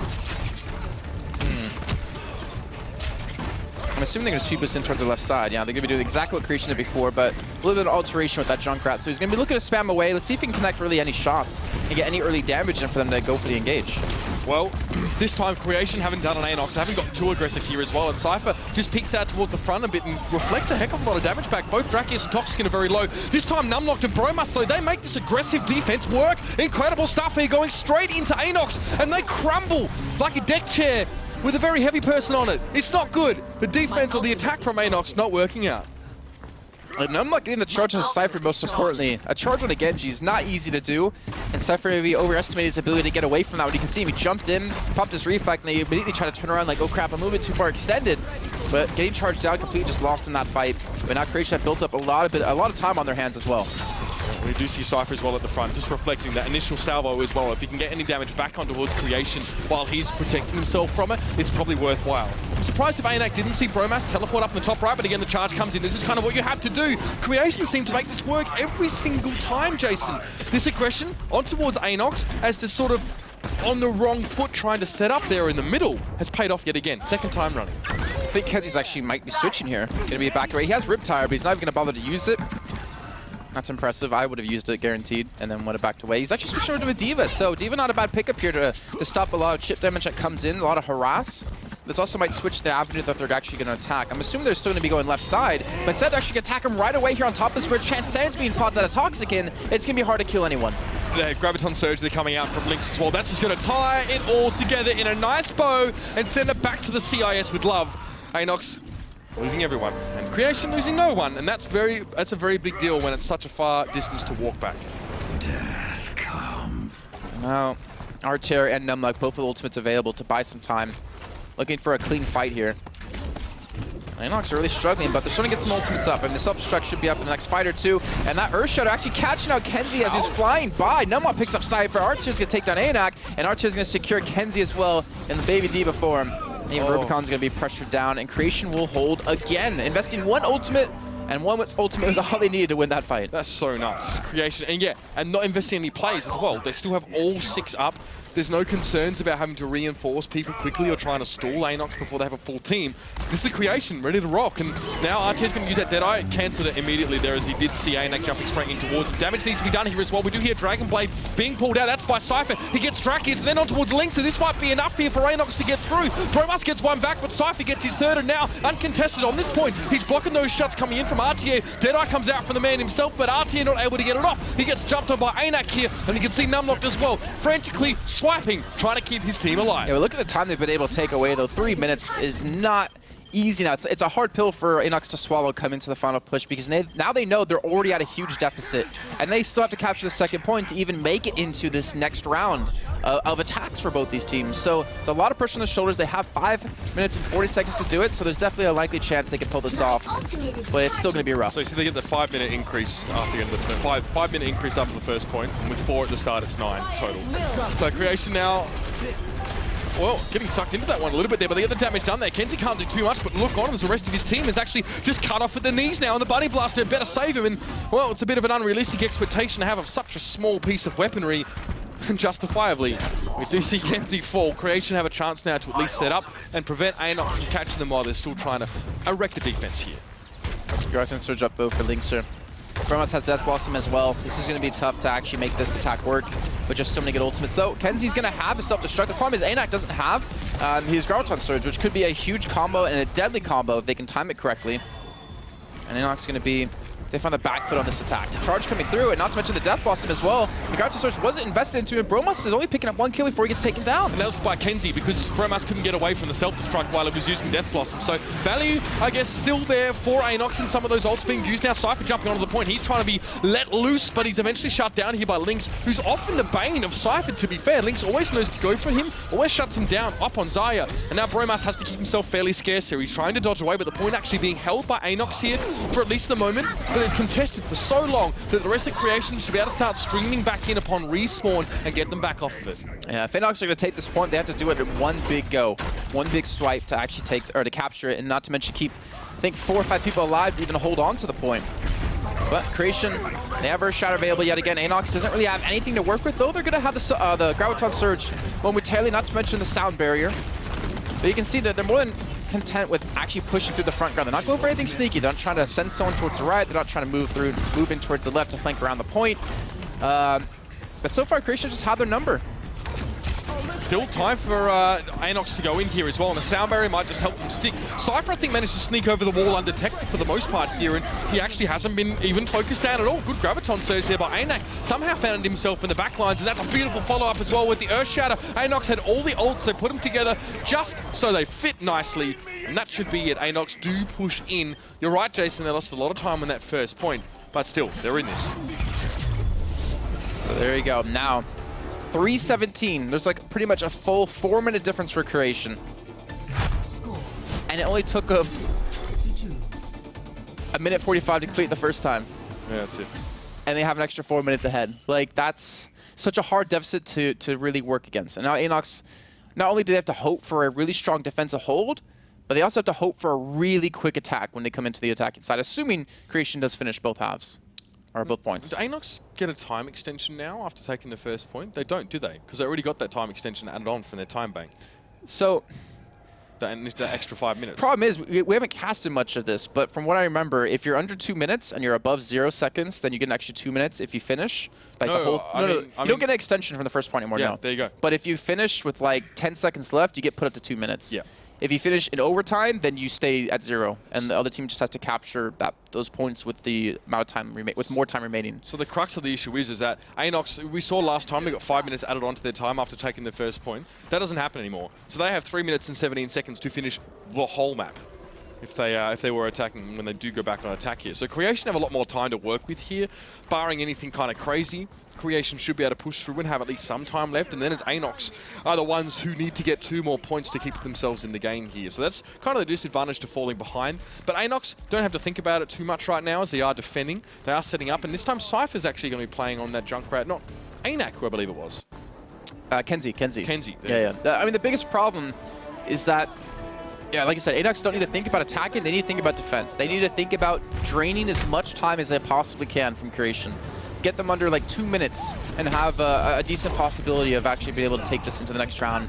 I'm assuming they're going to sweep us in towards the left side. Yeah, they're going to be doing exactly what Creation did before, but a little bit of alteration with that Junkrat. So he's going to be looking to spam away. Let's see if he can connect really any shots and get any early damage in for them to go for the engage. Well, this time Creation haven't done an ANOX. They haven't got too aggressive here as well, and Cypher just peeks out towards the front a bit and reflects a heck of a lot of damage back. Both Drakius and Toxic are very low. This time Numlocked and Bromas, though, they make this aggressive defense work. Incredible stuff here, going straight into ANOX, and they crumble like a deck chair with a very heavy person on it. It's not good. The defense or the attack from ANOX not working out. And I'm not getting the charge on Cypher, most importantly. A charge on a Genji is not easy to do, and Cypher maybe overestimated his ability to get away from that. When you can see him, he jumped in, popped his reflect, and they immediately tried to turn around like, oh crap, I'm moving too far extended. But getting charged down, completely just lost in that fight. But now Creation have built up a lot of time on their hands as well. We do see Cypher as well at the front, just reflecting that initial salvo as well. If he can get any damage back on towards Creation while he's protecting himself from it, it's probably worthwhile. I'm surprised if ANOX didn't see Bromas teleport up in the top right, but again, the charge comes in. This is kind of what you have to do. Creation seem to make this work every single time, Jason. This aggression on towards ANOX as this sort of on the wrong foot trying to set up there in the middle has paid off yet again. Second time running. I think Kenzie's actually might be switching here. Gonna be a back away. He has Riptire, but he's not even gonna bother to use it. That's impressive. I would have used it guaranteed and then would have backed away. He's actually switching over to a D.Va, so D.Va not a bad pickup here to stop a lot of chip damage that comes in, a lot of harass. This also might switch the avenue that they're actually going to attack. I'm assuming they're still going to be going left side, but instead they're actually going to attack him right away here on top of this where Transcend's being popped out of Toxic in. It's going to be hard to kill anyone. The Graviton Surge, they're coming out from Lynx as well. That's just going to tie it all together in a nice bow and send it back to the CIS with love. ANOX losing everyone, and Creation losing no one, and that's a very big deal when it's such a far distance to walk back. Death come. Now, Artier and Numluck, both with ultimates available to buy some time. Looking for a clean fight here. ANOX are really struggling, but they're starting to get some ultimates up, and the self-destruct should be up in the next fight or two. And that Earth Shadow actually catching out Kenzie as he's flying by. Numluck picks up Cypher. Artier's going to take down ANOX, and Artier's going to secure Kenzie as well in the baby D.Va form. Even Rubicon's going to be pressured down, and Creation will hold again, investing one ultimate, and one ultimate is all they needed to win that fight. That's so nuts. Creation, and yeah, and not investing any plays as well. They still have all 6 up. There's no concerns about having to reinforce people quickly or trying to stall ANOX before they have a full team. This is Creation, ready to rock, and now Artier's going to use that Deadeye, cancelled it immediately there as he did see ANOX jumping straight in towards him. Damage needs to be done here as well. We do hear Dragon Blade being pulled out. That's by Cypher. He gets Drakius and then on towards Lynx, so this might be enough here for ANOX to get through. Bromas gets one back, but Cypher gets his third, and now uncontested on this point. He's blocking those shots coming in from Artier. Deadeye comes out from the man himself, but Artier not able to get it off. He gets jumped on by ANOX here, and you can see Numlocked as well, frantically swiping, trying to keep his team alive. Yeah, well, look at the time they've been able to take away, though. 3 minutes is not easy now. It's a hard pill for ANOX to swallow coming into the final push because now they know they're already at a huge deficit, and they still have to capture the second point to even make it into this next round of attacks for both these teams. So it's a lot of pressure on the shoulders. They have 5 minutes and 40 seconds to do it, so there's definitely a likely chance they can pull this off, but it's still going to be rough. So you see they get the 5-minute increase after getting the 5-minute increase after the first point, and with 4 at the start, it's 9 total. So Creation now, well, getting sucked into that one a little bit there, but they get the damage done there. Kenzie can't do too much, but look on as the rest of his team is actually just cut off at the knees now, and the Bunny Blaster better save him, and, well, it's a bit of an unrealistic expectation to have of such a small piece of weaponry, and justifiably. We do see Kenzie fall. Creation have a chance now to at least set up and prevent ANOX from catching them while they're still trying to erect a defense here. Graviton Surge up, though, for Linkser. Bromas has Death Blossom as well. This is going to be tough to actually make this attack work with just so many good ultimates, though. Kenzie's going to have a self-destruct. The problem is ANOX doesn't have his Graviton Surge, which could be a huge combo and a deadly combo if they can time it correctly. And ANOX is going to be... They found the back foot on this attack. Charge coming through, and not to mention the Death Blossom as well. The Graviton Surge wasn't invested into it. Bromas is only picking up 1 kill before he gets taken down. And that was by Kenzie because Bromas couldn't get away from the self-destruct while it was using Death Blossom. So value, I guess, still there for ANOX and some of those ults being used. Now Cypher jumping onto the point. He's trying to be let loose, but he's eventually shut down here by Lynx, who's often the bane of Cypher, to be fair. Lynx always knows to go for him, always shuts him down up on Xayah. And now Bromas has to keep himself fairly scarce here. He's trying to dodge away, but the point actually being held by ANOX here for at least the moment. But it's contested for so long that the rest of Creation should be able to start streaming back in upon respawn and get them back off of it. Yeah, if ANOX are going to take this point, they have to do it in one big go, one big swipe to actually take, or to capture it, and not to mention keep, I think, 4 or 5 people alive to even hold on to the point. But Creation, they have Earth Shadow available yet again. ANOX doesn't really have anything to work with, though. They're going to have the Graviton Surge momentarily, not to mention the sound barrier. But you can see that they're more than content with actually pushing through the front ground. They're not going for anything sneaky. They're not trying to send someone towards the right. They're not trying to move in towards the left to flank around the point. But so far, Creation just had their number. Still time for ANOX to go in here as well, and the sound barrier might just help them stick. Cypher, I think, managed to sneak over the wall undetected for the most part here, and he actually hasn't been even focused down at all. Good graviton surge there by ANOX. Somehow found himself in the back lines, and that's a beautiful follow-up as well with the Earth Shatter. ANOX had all the ults, they put them together just so they fit nicely, and that should be it. ANOX do push in. You're right, Jason, they lost a lot of time on that first point, but still, they're in this. So there you go. Now, 3:17. There's like pretty much a full 4-minute difference for Creation. And it only took a minute 45 to complete the first time. Yeah, that's it. And they have an extra 4 minutes ahead. Like, that's such a hard deficit to really work against. And now ANOX, not only do they have to hope for a really strong defensive hold, but they also have to hope for a really quick attack when they come into the attacking side, assuming Creation does finish both halves. Or both points. Do ANOX get a time extension now after taking the first point? They don't, do they? Because they already got that time extension added on from their time bank. So, that extra 5 minutes. Problem is, we haven't casted much of this, but from what I remember, if you're under 2 minutes and you're above 0 seconds, then you get an extra 2 minutes if you finish. Like you don't get an extension from the first point anymore, yeah, no. There you go. But if you finish with like 10 seconds left, you get put up to 2 minutes. Yeah. If you finish in overtime, then you stay at 0, and the other team just has to capture those points with the amount of time with more time remaining. So the crux of the issue is that ANOX, we saw last time they got 5 minutes added onto their time after taking the first point. That doesn't happen anymore. So they have 3 minutes and 17 seconds to finish the whole map if they were attacking when they do go back on attack here. So Creation have a lot more time to work with here, barring anything kind of crazy. Creation should be able to push through and have at least some time left, and then it's ANOX are the ones who need to get 2 more points to keep themselves in the game here. So that's kind of the disadvantage to falling behind. But ANOX don't have to think about it too much right now as they are defending. They are setting up, and this time Cypher's actually going to be playing on that Junkrat, not ANAC, who I believe it was. Kenzie. Yeah. I mean, the biggest problem is that, yeah, like I said, ANOX don't need to think about attacking, they need to think about defense. They need to think about draining as much time as they possibly can from Creation. Get them under like 2 minutes and have a decent possibility of actually being able to take this into the next round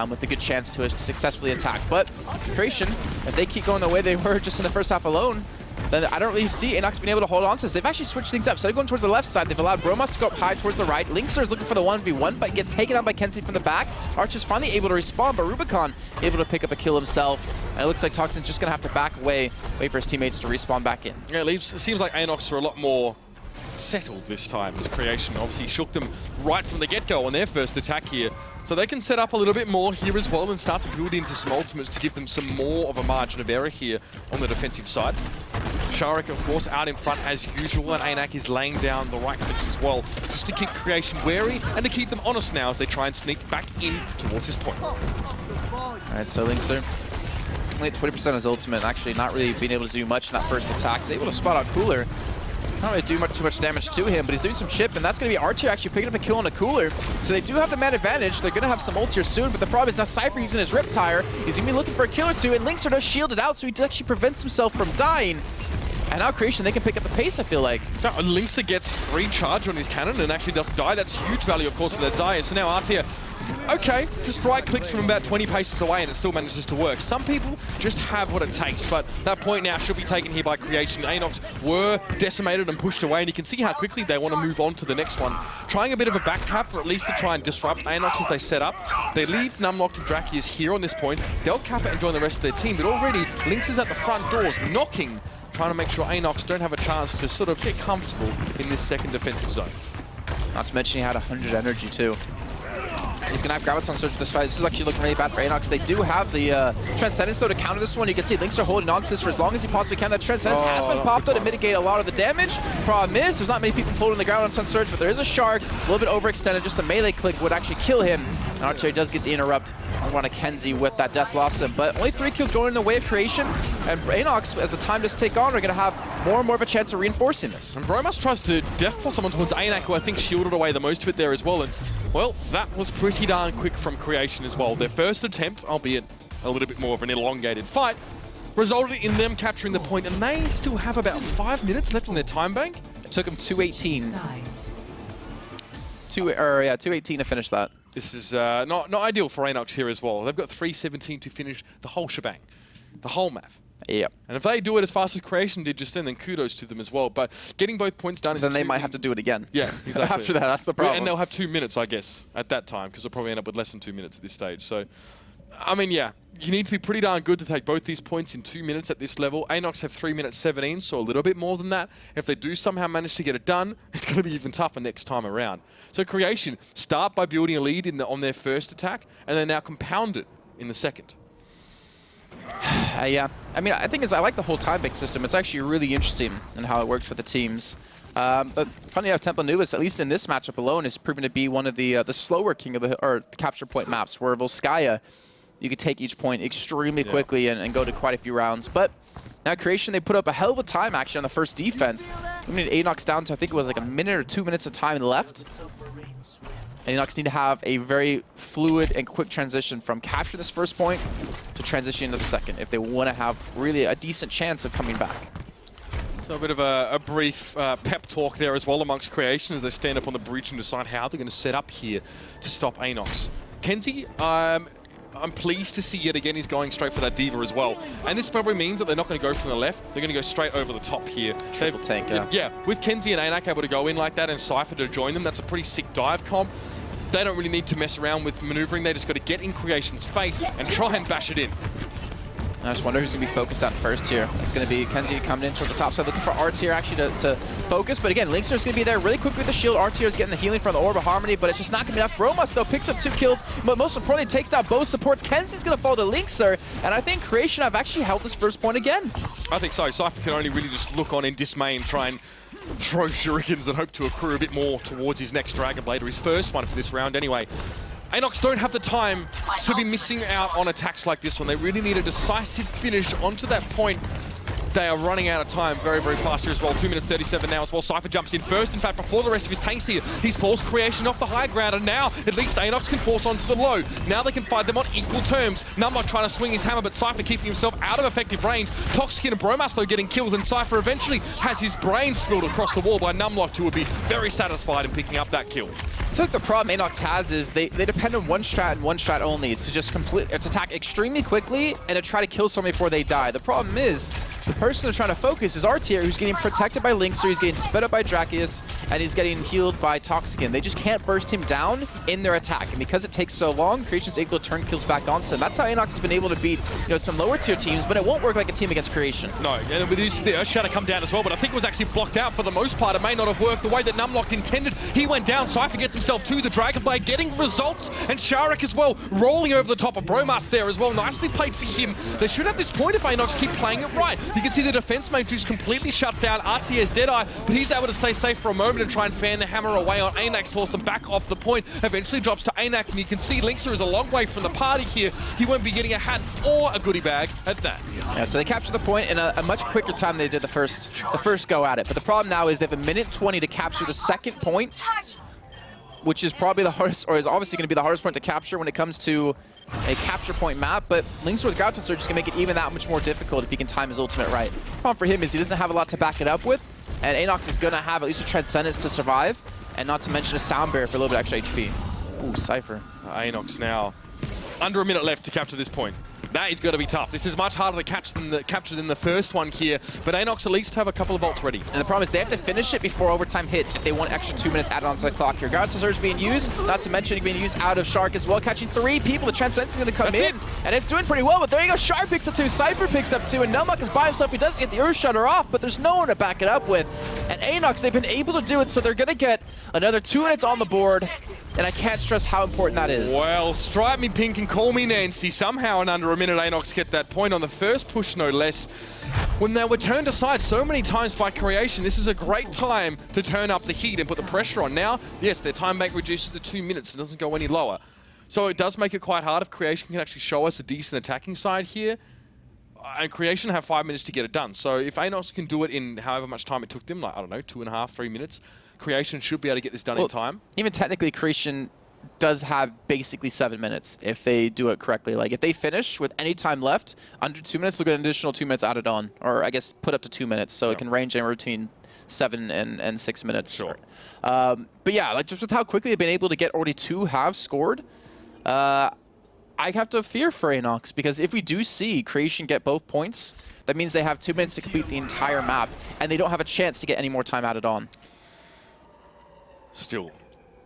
with a good chance to successfully attack. But Creation, if they keep going the way they were just in the first half alone, then I don't really see ANOX being able to hold on to this. They've actually switched things up. Instead of going towards the left side, they've allowed Bromas to go up high towards the right. Linkster is looking for the 1v1, but gets taken out by Kenzie from the back. Archer's finally able to respawn, but Rubicon able to pick up a kill himself. And it looks like Toxin's just going to have to back away, wait for his teammates to respawn back in. Yeah, it seems like ANOX are a lot more settled this time, as Creation obviously shook them right from the get-go on their first attack here. So they can set up a little bit more here as well and start to build into some ultimates to give them some more of a margin of error here on the defensive side. Sharik, of course, out in front as usual, and ANAC is laying down the right clicks as well, just to keep Creation wary and to keep them honest now as they try and sneak back in towards his point. All right, so Linkster, only at 20% of his ultimate, actually not really being able to do much in that first attack. He's able to spot out Cooler. Not really do too much damage to him, but he's doing some chip, and that's going to be R-Tier actually picking up a kill on a Cooler. So they do have the man advantage. They're going to have some ults here soon, but the problem is now Cypher using his Riptire. He's going to be looking for a kill or two, and Linkster does shield it out, so he actually prevents himself from dying. And now Creation, they can pick up the pace, I feel like. No, Linkster gets free charge on his cannon and actually doesn't die. That's huge value, of course, for that Zaya. So now R-Tier, okay, just right clicks from about 20 paces away and it still manages to work. Some people just have what it takes, but that point now should be taken here by Creation. ANOX were decimated and pushed away, and you can see how quickly they want to move on to the next one. Trying a bit of a back cap, or at least to try and disrupt ANOX as they set up. They leave Numlocked and Drakius here on this point. They'll cap it and join the rest of their team, but already Lynx is at the front doors, knocking, trying to make sure ANOX don't have a chance to sort of get comfortable in this second defensive zone. Not to mention he had 100 energy too. He's going to have Graviton Surge for this fight. This is actually looking really bad for ANOX. They do have the Transcendence, though, to counter this one. You can see Linkster holding on to this for as long as he possibly can. That Transcendence has been popped, though, to mitigate a lot of the damage. Problem is, there's not many people holding the Graviton Surge, but there is a Shark. A little bit overextended. Just a melee click would actually kill him. And Archer does get the interrupt on one of Kenzie with that Death Blossom. But only 3 kills going in the way of Creation. And ANOX, as the time does take on, are going to have more and more of a chance of reinforcing this. And Bromas tries to Death Blossom towards ANAC, who I think shielded away the most of it there as well. And well, that was pretty darn quick from Creation as well. Their first attempt, albeit a little bit more of an elongated fight, resulted in them capturing the point, and they still have about 5 minutes left in their time bank. It took them 2:18. 2:18 to finish that. This is not ideal for ANOX here as well. They've got 3:17 to finish the whole shebang, the whole map. Yeah. And if they do it as fast as Creation did just then kudos to them as well. But getting both points done is Then they might have to do it again. Yeah, exactly. After that, that's the problem. And they'll have 2 minutes, I guess, at that time, because they'll probably end up with less than 2 minutes at this stage. So, I mean, yeah, you need to be pretty darn good to take both these points in 2 minutes at this level. ANOX have 3 minutes 17, so a little bit more than that. If they do somehow manage to get it done, it's going to be even tougher next time around. So Creation start by building a lead on their first attack, and then now compound it in the second. Yeah, I mean, I think I like the whole time-based system. It's actually really interesting in how it works for the teams. But funny enough, Temple Nubis, at least in this matchup alone, is proven to be one of the slower king of the capture point maps, where Volskaya, you could take each point extremely quickly and go to quite a few rounds. But now Creation, they put up a hell of a time actually on the first defense. We need ANOX down to, I think it was like a minute or 2 minutes of time left. ANOX need to have a very fluid and quick transition from capture this first point to transition into the second if they want to have really a decent chance of coming back. So a bit of a brief pep talk there as well amongst Creation as they stand up on the bridge and decide how they're going to set up here to stop ANOX. Kenzie, I'm pleased to see yet again he's going straight for that Diva as well. And this probably means that they're not going to go from the left, they're going to go straight over the top here. Triple tank, yeah. Yeah, with Kenzie and ANAC able to go in like that and Cypher to join them, that's a pretty sick dive comp. They don't really need to mess around with maneuvering, they just got to get in Creation's face and try and bash it in. I just wonder who's going to be focused on first here. It's going to be Kenzie coming in towards the top side, looking for R-Tier actually to focus. But again, Linkster's going to be there really quick with the shield. R-Tier's getting the healing from the Orb of Harmony, but it's just not going to be enough. Bromas, though, picks up 2 kills, but most importantly, takes down both supports. Kenzie's going to fall to Linkster, and I think Creation have actually held this first point again. I think so. Cypher can only really just look on in dismay and try and throw shurikens and hope to accrue a bit more towards his next Dragon Blade, or his first one for this round anyway. ANOX don't have the time to be missing out on attacks like this one. They really need a decisive finish onto that point. They are running out of time very, very fast here as well. 2 minutes 37 now as well. Cypher jumps in first. In fact, before the rest of his tanks here, he's forced Creation off the high ground, and now at least ANOX can force onto the low. Now they can fight them on equal terms. Numlock trying to swing his hammer, but Cypher keeping himself out of effective range. Toxic and Bromas though getting kills, and Cypher eventually has his brain spilled across the wall by Numlock, who would be very satisfied in picking up that kill. I think the problem ANOX has is they depend on one strat and one strat only to just to attack extremely quickly and to try to kill somebody before they die. The problem is the person they're trying to focus is R-Tier, who's getting protected by Linkster, he's getting sped up by Drakius, and he's getting healed by Toxican. They just can't burst him down in their attack, and because it takes so long, Creation's able to turn kills back onto them. That's how ANOX has been able to beat some lower tier teams, but it won't work like a team against Creation. No, and with the Earth Shatter come down as well, but I think it was actually blocked out for the most part. It may not have worked the way that Numlock intended. He went down, Cypher gets himself to the Dragon Blade, getting results, and Sharik as well, rolling over the top of Bromas there as well. Nicely played for him. They should have this point if ANOX keep playing it right. You can see the defense mate who's completely shut down RT's Deadeye, but he's able to stay safe for a moment and try and fan the hammer away on ANAX, force them back off the point. Eventually drops to ANAC, and you can see Linkster is a long way from the party here. He won't be getting a hat or a goodie bag at that. Yeah, so they capture the point in a much quicker time than they did the first go at it. But the problem now is they have a minute 20 to capture the second point, which is probably the hardest, or is obviously going to be the hardest point to capture when it comes to a capture point map, but Linkster with Graviton Surge is going to make it even that much more difficult if he can time his ultimate right. The problem for him is he doesn't have a lot to back it up with, and ANOX is going to have at least a Transcendence to survive, and not to mention a Sound Barrier for a little bit extra HP. Ooh, Cypher. ANOX now under a minute left to capture this point. That is going to be tough. This is much harder to capture than the first one here, but ANOX at least have a couple of ults ready. And the problem is they have to finish it before overtime hits if they want extra 2 minutes added onto the clock here. Graviton Surge being used, not to mention it being used out of Shark as well, catching 3 people. The Transcendence is going to come in, and it's doing pretty well, but there you go. Shark picks up 2, Cypher picks up 2, and Numlock is by himself. He does get the Earth Shutter off, but there's no one to back it up with. And ANOX, they've been able to do it, so they're going to get another 2 minutes on the board, and I can't stress how important that is. Well, stripe me pink and call me Nancy. Somehow in under a minute, ANOX get that point on the first push, no less. When they were turned aside so many times by Creation, this is a great time to turn up the heat and put the pressure on. Now, yes, their time bank reduces to 2 minutes. It doesn't go any lower. So it does make it quite hard if Creation can actually show us a decent attacking side here. And Creation have 5 minutes to get it done. So if ANOX can do it in however much time it took them, like, I don't know, 2.5, 3 minutes, Creation should be able to get this done in time. Even technically, Creation does have basically 7 minutes if they do it correctly. Like, if they finish with any time left, under 2 minutes, they'll get an additional 2 minutes added on. Or, I guess, put up to 2 minutes. So it can range anywhere between 7 and 6 minutes. Sure. But yeah, like, just with how quickly they've been able to get already 2 halves scored, I have to fear for ANOX, because if we do see Creation get both points, that means they have 2 minutes to complete the entire map, and they don't have a chance to get any more time added on. Still,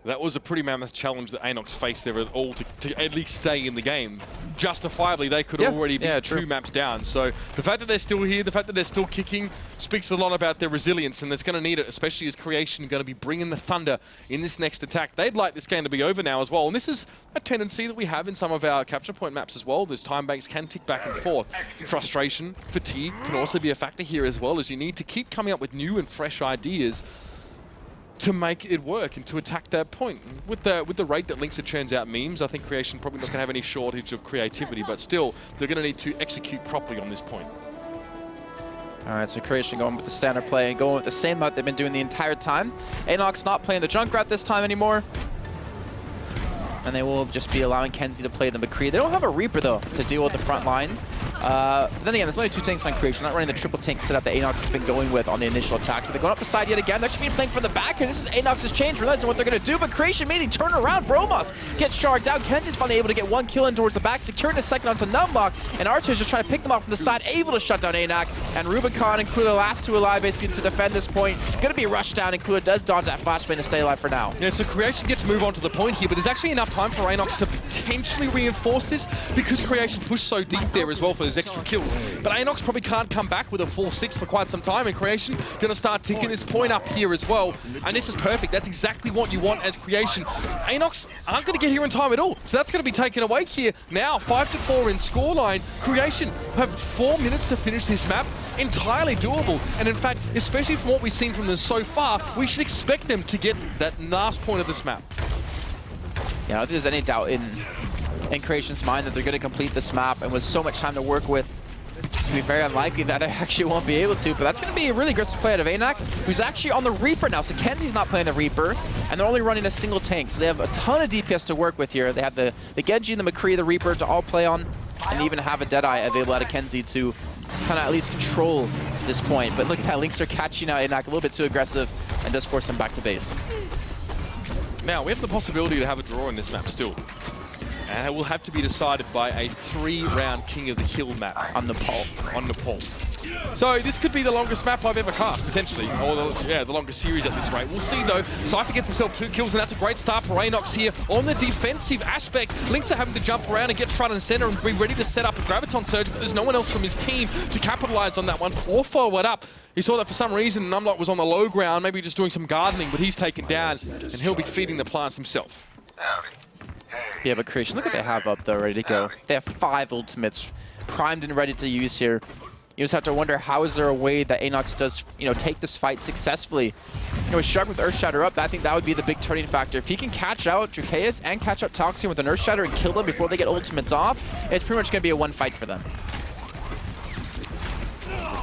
that was a pretty mammoth challenge that ANOX faced there at all to at least stay in the game. Justifiably, they could already be 2 maps down. So the fact that they're still here, the fact that they're still kicking, speaks a lot about their resilience, and it's going to need it, especially as Creation going to be bringing the thunder in this next attack. They'd like this game to be over now as well, and this is a tendency that we have in some of our capture point maps as well. Those time banks can tick back and forth. Frustration, fatigue can also be a factor here as well, as you need to keep coming up with new and fresh ideas to make it work and to attack that point. With the rate that Linksa churns out memes, I think Creation probably not going to have any shortage of creativity, but still, they're going to need to execute properly on this point. All right, so Creation going with the standard play and going with the same route they've been doing the entire time. ANOX not playing the Junkrat this time anymore. And they will just be allowing Kenzie to play the McCree. They don't have a Reaper, though, to deal with the front line. Then again, there's only 2 tanks on Creation. Not running the triple tank setup that ANOX has been going with on the initial attack. They're going up the side yet again. They're actually playing from the back here. This is ANOX's change, realizing what they're going to do, but Creation immediately turn around. Bromos gets charged down. Kenzie's finally able to get 1 kill in towards the back, securing a second onto Numlock, and Archer's just trying to pick them off from the side, able to shut down ANOX, and Rubicon and Kula, last 2 alive, basically to defend this point. Going to be rushed down, and Kula does dodge that flashbang to stay alive for now. Yeah, so Creation gets to move on to the point here, but there's actually enough time for ANOX to potentially reinforce this, because Creation pushed so deep there as well for those extra kills. But ANOX probably can't come back with a 4-6 for quite some time, and Creation going to start ticking this point up here as well. And this is perfect. That's exactly what you want as Creation. ANOX aren't going to get here in time at all, so that's going to be taken away here. Now, 5-4 in scoreline. Creation have 4 minutes to finish this map. Entirely doable, and in fact, especially from what we've seen from them so far, we should expect them to get that last point of this map. Yeah, I don't think there's any doubt in Creation's mind that they're going to complete this map, and with so much time to work with, it's be very unlikely that I actually won't be able to, but that's going to be a really aggressive play out of ANOX, who's actually on the Reaper now. So Kenzie's not playing the Reaper, and they're only running a single tank, so they have a ton of DPS to work with here. They have the Genji, the McCree, the Reaper to all play on, and they even have a Deadeye available out of Kenzie to kind of at least control this point. But look at that, Linksa catching out ANOX a little bit too aggressive, and does force him back to base. Now, we have the possibility to have a draw in this map still. And it will have to be decided by a 3-round King of the Hill map on Nepal. So this could be the longest map I've ever cast, potentially. Or the longest series at this rate. We'll see though. Cypher gets himself 2 kills, and that's a great start for ANOX here. On the defensive aspect, Linksa having to jump around and get front and center and be ready to set up a Graviton Surge, but there's no one else from his team to capitalize on that one or follow it up. He saw that for some reason Numlock was on the low ground, maybe just doing some gardening, but he's taken down, and he'll be feeding the plants himself. Yeah, but Creation, look what they have up there ready to go. They have 5 ultimates primed and ready to use here. You just have to wonder, how is there a way that ANOX does, take this fight successfully? With Shark with Earthshatter up, I think that would be the big turning factor. If he can catch out Drakeus and catch out Toxian with an Earthshatter and kill them before they get ultimates off, it's pretty much going to be a 1 fight for them.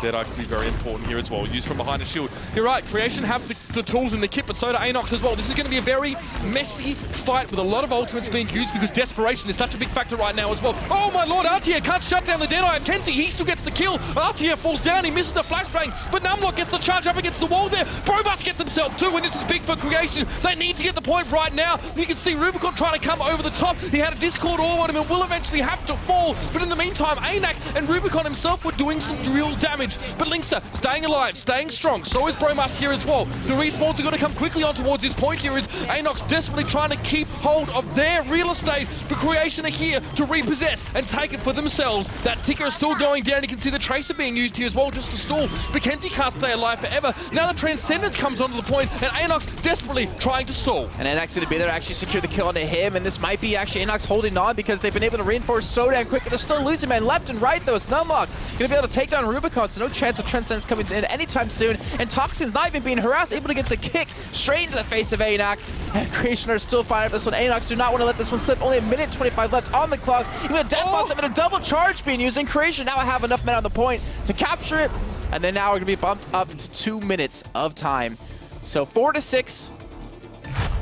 Deadeye could be very important here as well, used from behind a shield. You're right, Creation have the tools in the kit, but so do ANOX as well. This is going to be a very messy fight with a lot of ultimates being used, because desperation is such a big factor right now as well. Oh my lord, Artia can't shut down the Deadeye, and Kenzie, he still gets the kill. Artia falls down, he misses the flashbang, but Numlock gets the charge up against the wall there. Brobus gets himself too, and this is big for Creation. They need to get the point right now. You can see Rubicon trying to come over the top. He had a Discord orb on him and will eventually have to fall, but in the meantime, ANOX and Rubicon himself were doing some real damage. But Linksa staying alive, staying strong. So is Bromas here as well. The respawns are going to come quickly on towards this point here as ANOX desperately trying to keep hold of their real estate. The Creation are here to repossess and take it for themselves. That ticker is still going down. You can see the Tracer being used here as well just to stall. But Kenzie can't stay alive forever. Now the Transcendence comes onto the point, and ANOX desperately trying to stall. And ANOX going to be there to actually secure the kill onto him, and this might be actually ANOX holding on because they've been able to reinforce so damn quick, but they're still losing, man. Left and right though, it's Numlock going to be able to take down Rubicon, so no chance of Transcendence coming in anytime soon, and Toxin's not even being harassed, able to get the kick straight into the face of ANOX, and Creation are still fighting for this one. ANOX do not want to let this one slip. Only 1:25 left on the clock. Even a death boss and a double charge being used, and Creation now have enough men on the point to capture it, and then now we're going to be bumped up to 2 minutes of time. So 4-6,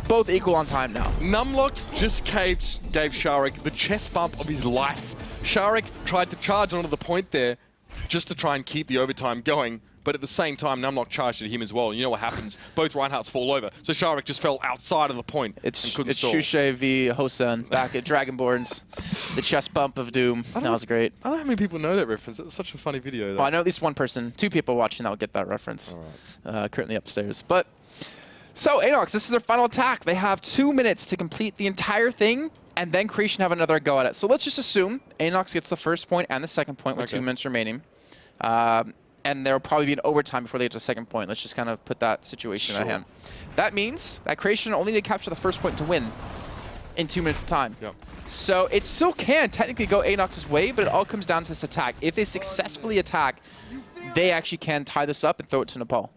both equal on time now. Numlock just gave Sharik the chest bump of his life. Sharik tried to charge onto the point there just to try and keep the overtime going, but at the same time, Numlock charged at him as well. And you know what happens? Both Reinhardts fall over. So Sharek just fell outside of the point and couldn't stall. Shushe v. Hosen back at Dragonborns. The chest bump of doom. That was great. I don't know how many people know that reference. It's such a funny video. Oh, I know at least one person, 2 people watching that will get that reference. Currently upstairs. But so ANOX, this is their final attack. They have 2 minutes to complete the entire thing, and then Creation have another go at it. So let's just assume ANOX gets the first point and the second point with 2 minutes remaining. And there will probably be an overtime before they get to the second point. Let's just kind of put that situation at hand. That means that Creation only need to capture the first point to win in 2 minutes of time. Yep. So it still can technically go ANOX's way, but it all comes down to this attack. If they successfully attack, they actually can tie this up and throw it to Nepal.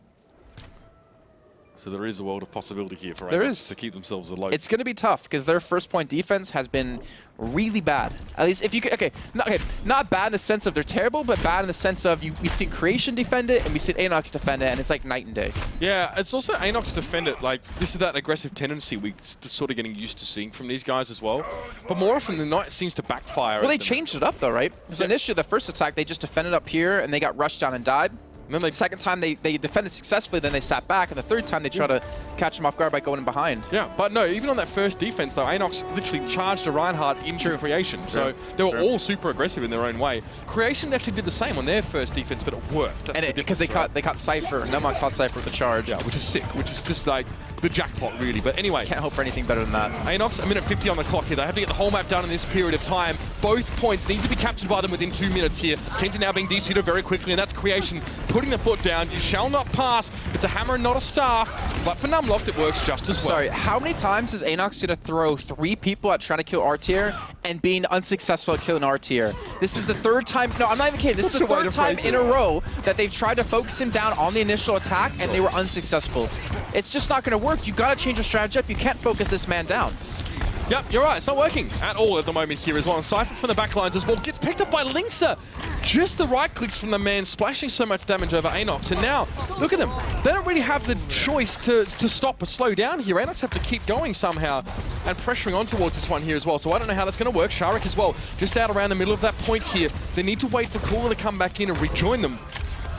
So there is a world of possibility here for There ANOX is. to keep themselves alive. It's going to be tough because their first point defense has been really bad. At least if you could, not bad in the sense of they're terrible, but bad in the sense of we see Creation defend it and we see ANOX defend it, and it's like night and day. Yeah, it's also ANOX defend it. Like, this is that aggressive tendency we're sort of getting used to seeing from these guys as well. But more often than not, it seems to backfire. Well, they changed it up though, right? So initially, the first attack, they just defended up here and they got rushed down and died. And then The second time they defended successfully, then they sat back, and the third time they try to catch them off guard by going in behind. Yeah, but no, even on that first defense though, ANOX literally charged a Reinhardt into Creation. So they were all super aggressive in their own way. Creation actually did the same on their first defense, but it worked. That's Because they caught Cypher, Numlock caught Cypher with the charge. Yeah, which is sick, which is just like the jackpot really. But anyway. Can't hope for anything better than that. ANOX, a minute 50 on the clock here. They have to get the whole map done in this period of time. Both points need to be captured by them within 2 minutes here. Kenji now being DC'd very quickly, and that's Creation putting the foot down. You shall not pass. It's a hammer and not a staff. But for Numlock, it works just as well. Sorry, how many times is ANOX going to throw 3 people at trying to kill R tier and being unsuccessful at killing R tier? This is the 3rd time. No, I'm not even kidding. This is the 3rd time in a row that they've tried to focus him down on the initial attack and they were unsuccessful. It's just not going to work. You got to change your strategy up. You can't focus this man down. Yep, you're right. It's not working at all at the moment here as well. And Cypher from the back lines as well gets picked up by Linksa. Just the right clicks from the man, splashing so much damage over ANOX. And now, look at them. They don't really have the choice to stop or slow down here. ANOX have to keep going somehow and pressuring on towards this one here as well. So I don't know how that's going to work. Sharek as well, just out around the middle of that point here. They need to wait for Cooler to come back in and rejoin them.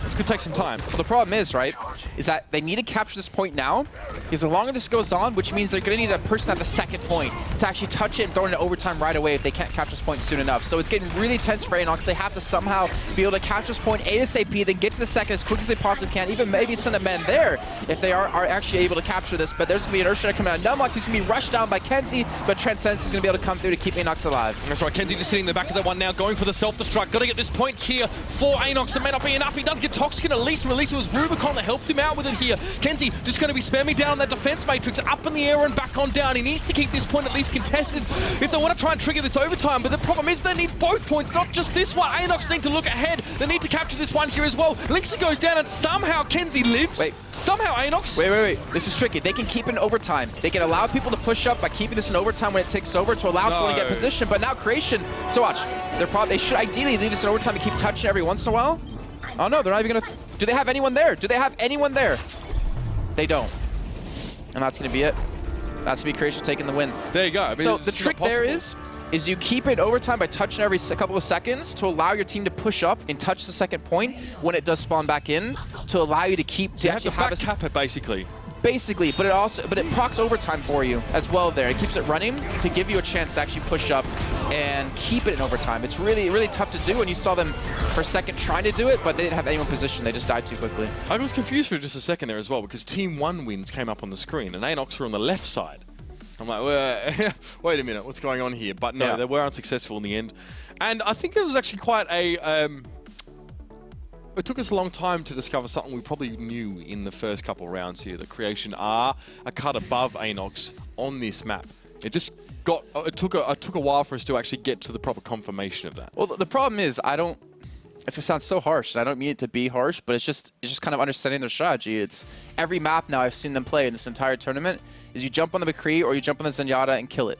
It's going to take some time. Well, the problem is, right, is that they need to capture this point now, because the longer this goes on, which means they're going to need a person at the second point to actually touch it and throw it into overtime right away if they can't capture this point soon enough. So it's getting really tense for ANOX. They have to somehow be able to capture this point ASAP, then get to the second as quick as they possibly can, even maybe send a man there if they are actually able to capture this. But there's going to be an Earthshaker coming out. Numlock, he's going to be rushed down by Kenzie, but Transcendence is going to be able to come through to keep ANOX alive. That's right, Kenzie just sitting in the back of that one now, going for the self-destruct. Got to get this point here for ANOX. It may not be enough. He does get Toxic at least. It was Rubicon that helped him out with it here. Kenzie just going to be spamming down on that defense matrix, up in the air and back on down. He needs to keep this point at least contested if they want to try and trigger this overtime. But the problem is they need both points, not just this one. ANOX need to look ahead. They need to capture this one here as well. Linksa goes down and somehow Kenzie lives. Wait. Somehow ANOX. Wait. This is tricky. They can keep it in overtime. They can allow people to push up by keeping this in overtime when it takes over to allow someone to get position. But now Creation. So watch. They should ideally leave this in overtime and keep touching every once in a while. Oh no, they're not even gonna. Do they have anyone there? Do they have anyone there? They don't. And that's gonna be it. That's gonna be Creation taking the win. There you go. I mean, so the trick there is you keep it overtime by touching every couple of seconds to allow your team to push up and touch the second point when it does spawn back in to allow you to keep. You have to back cap it basically. Basically, but it procs overtime for you as well there. It keeps it running to give you a chance to actually push up and keep it in overtime. It's really, really tough to do, and you saw them for a second trying to do it, but they didn't have anyone positioned. They just died too quickly. I was confused for just a second there as well, because Team 1 wins came up on the screen, and ANOX were on the left side. I'm like, well, wait a minute, what's going on here? But no, they were unsuccessful in the end. And I think there was actually quite a... it took us a long time to discover something we probably knew in the first couple of rounds here. The Creation are a cut above ANOX on this map. It just got... It took a while for us to actually get to the proper confirmation of that. Well, the problem is, it's going to sound so harsh, and I don't mean it to be harsh, but it's just kind of understanding their strategy. It's every map now I've seen them play in this entire tournament is you jump on the McCree or you jump on the Zenyatta and kill it.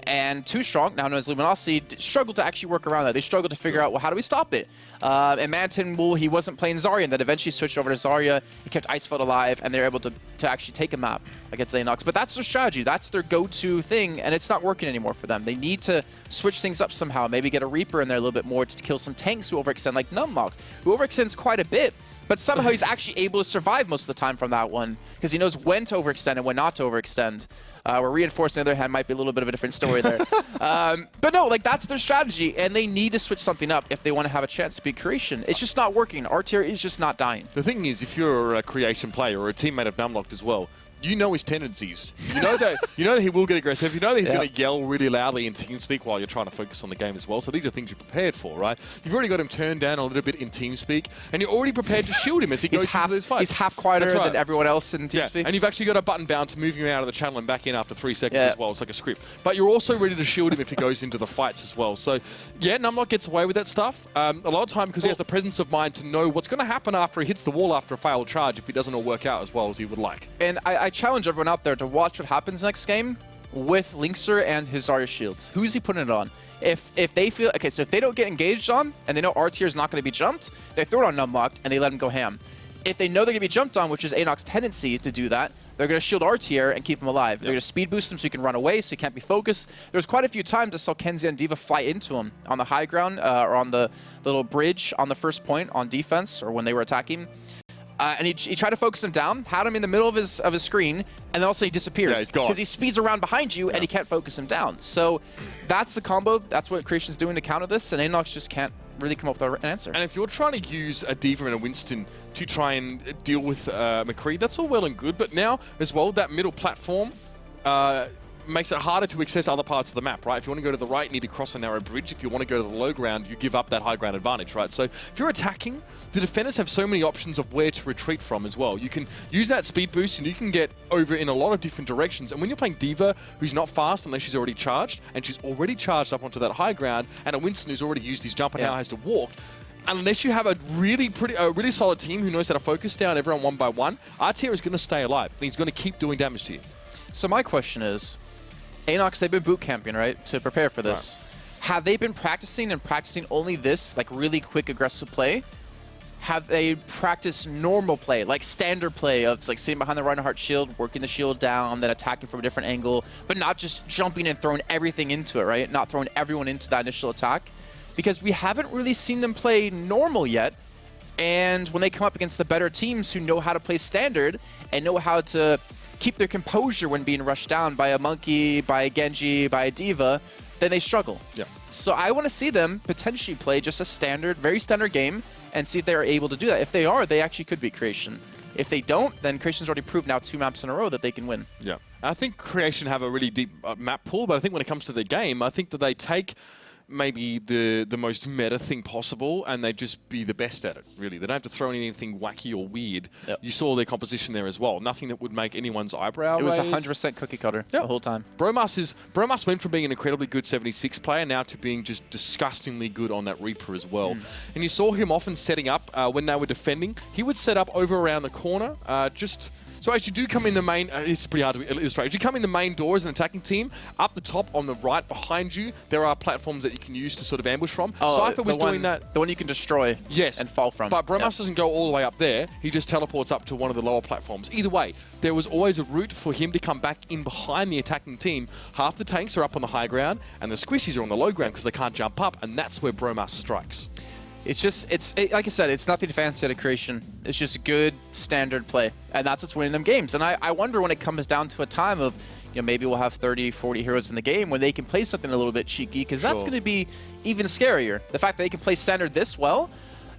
And Too Strong, now known as Luminosity, struggled to actually work around that. They struggled to figure out, well, how do we stop it? And Manton, well, he wasn't playing Zarya, and then eventually switched over to Zarya. He kept Icefeld alive, and they're able to actually take a map against ANOX. But that's their strategy. That's their go-to thing, and it's not working anymore for them. They need to switch things up somehow. Maybe get a Reaper in there a little bit more to kill some tanks who overextend, like Numlock, who overextends quite a bit. But somehow he's actually able to survive most of the time from that one because he knows when to overextend and when not to overextend. Where Reinforced, on the other hand, might be a little bit of a different story there. But no, like that's their strategy, and they need to switch something up if they want to have a chance to beat Creation. It's just not working. R-Tier is just not dying. The thing is, if you're a Creation player or a teammate of Numlocked as well, you know his tendencies. You know that he will get aggressive. You know that he's going to yell really loudly in TeamSpeak while you're trying to focus on the game as well. So these are things you're prepared for, right? You've already got him turned down a little bit in TeamSpeak, and you're already prepared to shield him as he goes into those fights. He's half quieter than everyone else in TeamSpeak. Yeah, and you've actually got a button bound to move him out of the channel and back in after 3 seconds as well. It's like a script. But you're also ready to shield him if he goes into the fights as well. So, yeah, Numlock gets away with that stuff. A lot of time because he has the presence of mind to know what's going to happen after he hits the wall after a failed charge if it doesn't all work out as well as he would like. And I challenge everyone out there to watch what happens next game with Linkser and his Zarya shields. Who's he putting it on? If they feel okay, so if they don't get engaged on and they know R-Tier is not going to be jumped, they throw it on Numlocked and they let him go ham. If they know they're going to be jumped on, which is ANOX's tendency to do that, they're going to shield R-Tier and keep him alive. They're going to speed boost him so he can run away, so he can't be focused. There's quite a few times I saw Kenzie and D.Va fly into him on the high ground or on the little bridge on the first point on defense or when they were attacking. And he tried to focus him down, had him in the middle of his screen, and then also he disappears. Yeah, he's gone. Because he speeds around behind you, and he can't focus him down. So that's the combo. That's what Creation's doing to counter this, and ANOX just can't really come up with an answer. And if you're trying to use a D.Va and a Winston to try and deal with McCree, that's all well and good. But now, as well, that middle platform makes it harder to access other parts of the map, right? If you want to go to the right, you need to cross a narrow bridge. If you want to go to the low ground, you give up that high ground advantage, right? So if you're attacking, the defenders have so many options of where to retreat from as well. You can use that speed boost and you can get over in a lot of different directions. And when you're playing D.Va, who's not fast unless she's already charged, and she's already charged up onto that high ground, and a Winston who's already used his jump and now has to walk, unless you have a really solid team who knows how to focus down everyone one by one, R-Tier is going to stay alive, and he's going to keep doing damage to you. So my question is, ANOX, they've been boot camping, right, to prepare for this. Right. Have they been practicing only this, like really quick aggressive play? Have they practiced normal play, like standard play of like sitting behind the Reinhardt shield, working the shield down, then attacking from a different angle, but not just jumping and throwing everything into it, right? Not throwing everyone into that initial attack? Because we haven't really seen them play normal yet. And when they come up against the better teams who know how to play standard and know how to keep their composure when being rushed down by a Monkey, by a Genji, by a D.Va, then they struggle. Yeah. So I want to see them potentially play just a standard, very standard game and see if they are able to do that. If they are, they actually could beat Creation. If they don't, then Creation's already proved now 2 maps in a row that they can win. Yeah. I think Creation have a really deep map pool, but I think when it comes to the game, I think that they take maybe the most meta thing possible and they just be the best at it, really. They don't have to throw in anything wacky or weird. Yep. You saw their composition there as well. Nothing that would make anyone's eyebrow raise. It was 100% cookie cutter the whole time. Bromas went from being an incredibly good 76 player now to being just disgustingly good on that Reaper as well. And you saw him often setting up when they were defending. He would set up over around the corner, so as you do come in the main, it's pretty hard to illustrate. As you come in the main door as an attacking team, up the top on the right behind you, there are platforms that you can use to sort of ambush from. Cypher was doing that. The one you can destroy and fall from. But Bromas doesn't go all the way up there. He just teleports up to one of the lower platforms. Either way, there was always a route for him to come back in behind the attacking team. Half the tanks are up on the high ground, and the squishies are on the low ground because they can't jump up, and that's where Bromas strikes. It's just, like I said, it's nothing fancy out of Creation. It's just good standard play. And that's what's winning them games. And I wonder when it comes down to a time of, maybe we'll have 30, 40 heroes in the game when they can play something a little bit cheeky, because that's going to be even scarier. The fact that they can play standard this well,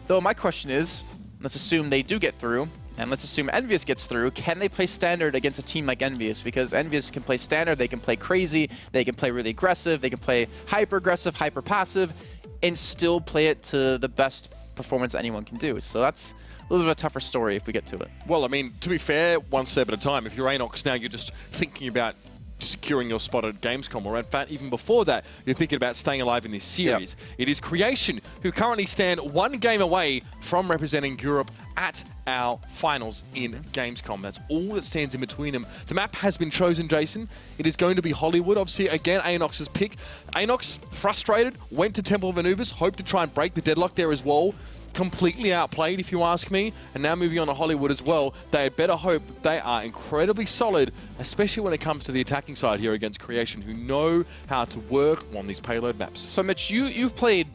though my question is, let's assume they do get through, and let's assume Envious gets through, can they play standard against a team like Envious? Because Envious can play standard, they can play crazy, they can play really aggressive, they can play hyper-aggressive, hyper-passive, and still play it to the best performance anyone can do. So that's a little bit of a tougher story if we get to it. Well, I mean, to be fair, one step at a time. If you're ANOX now, you're just thinking about securing your spot at Gamescom, or in fact, even before that, you're thinking about staying alive in this series. Yep. It is Creation who currently stand 1 game away from representing Europe at our finals in Gamescom. That's all that stands in between them. The map has been chosen, Jason. It is going to be Hollywood. Obviously, again, ANOX's pick. ANOX, frustrated, went to Temple of Anubis, hoped to try and break the deadlock there as well. Completely outplayed, if you ask me, and now moving on to Hollywood as well. They had better hope that they are incredibly solid, especially when it comes to the attacking side here against Creation, who know how to work on these payload maps. So Mitch, you've played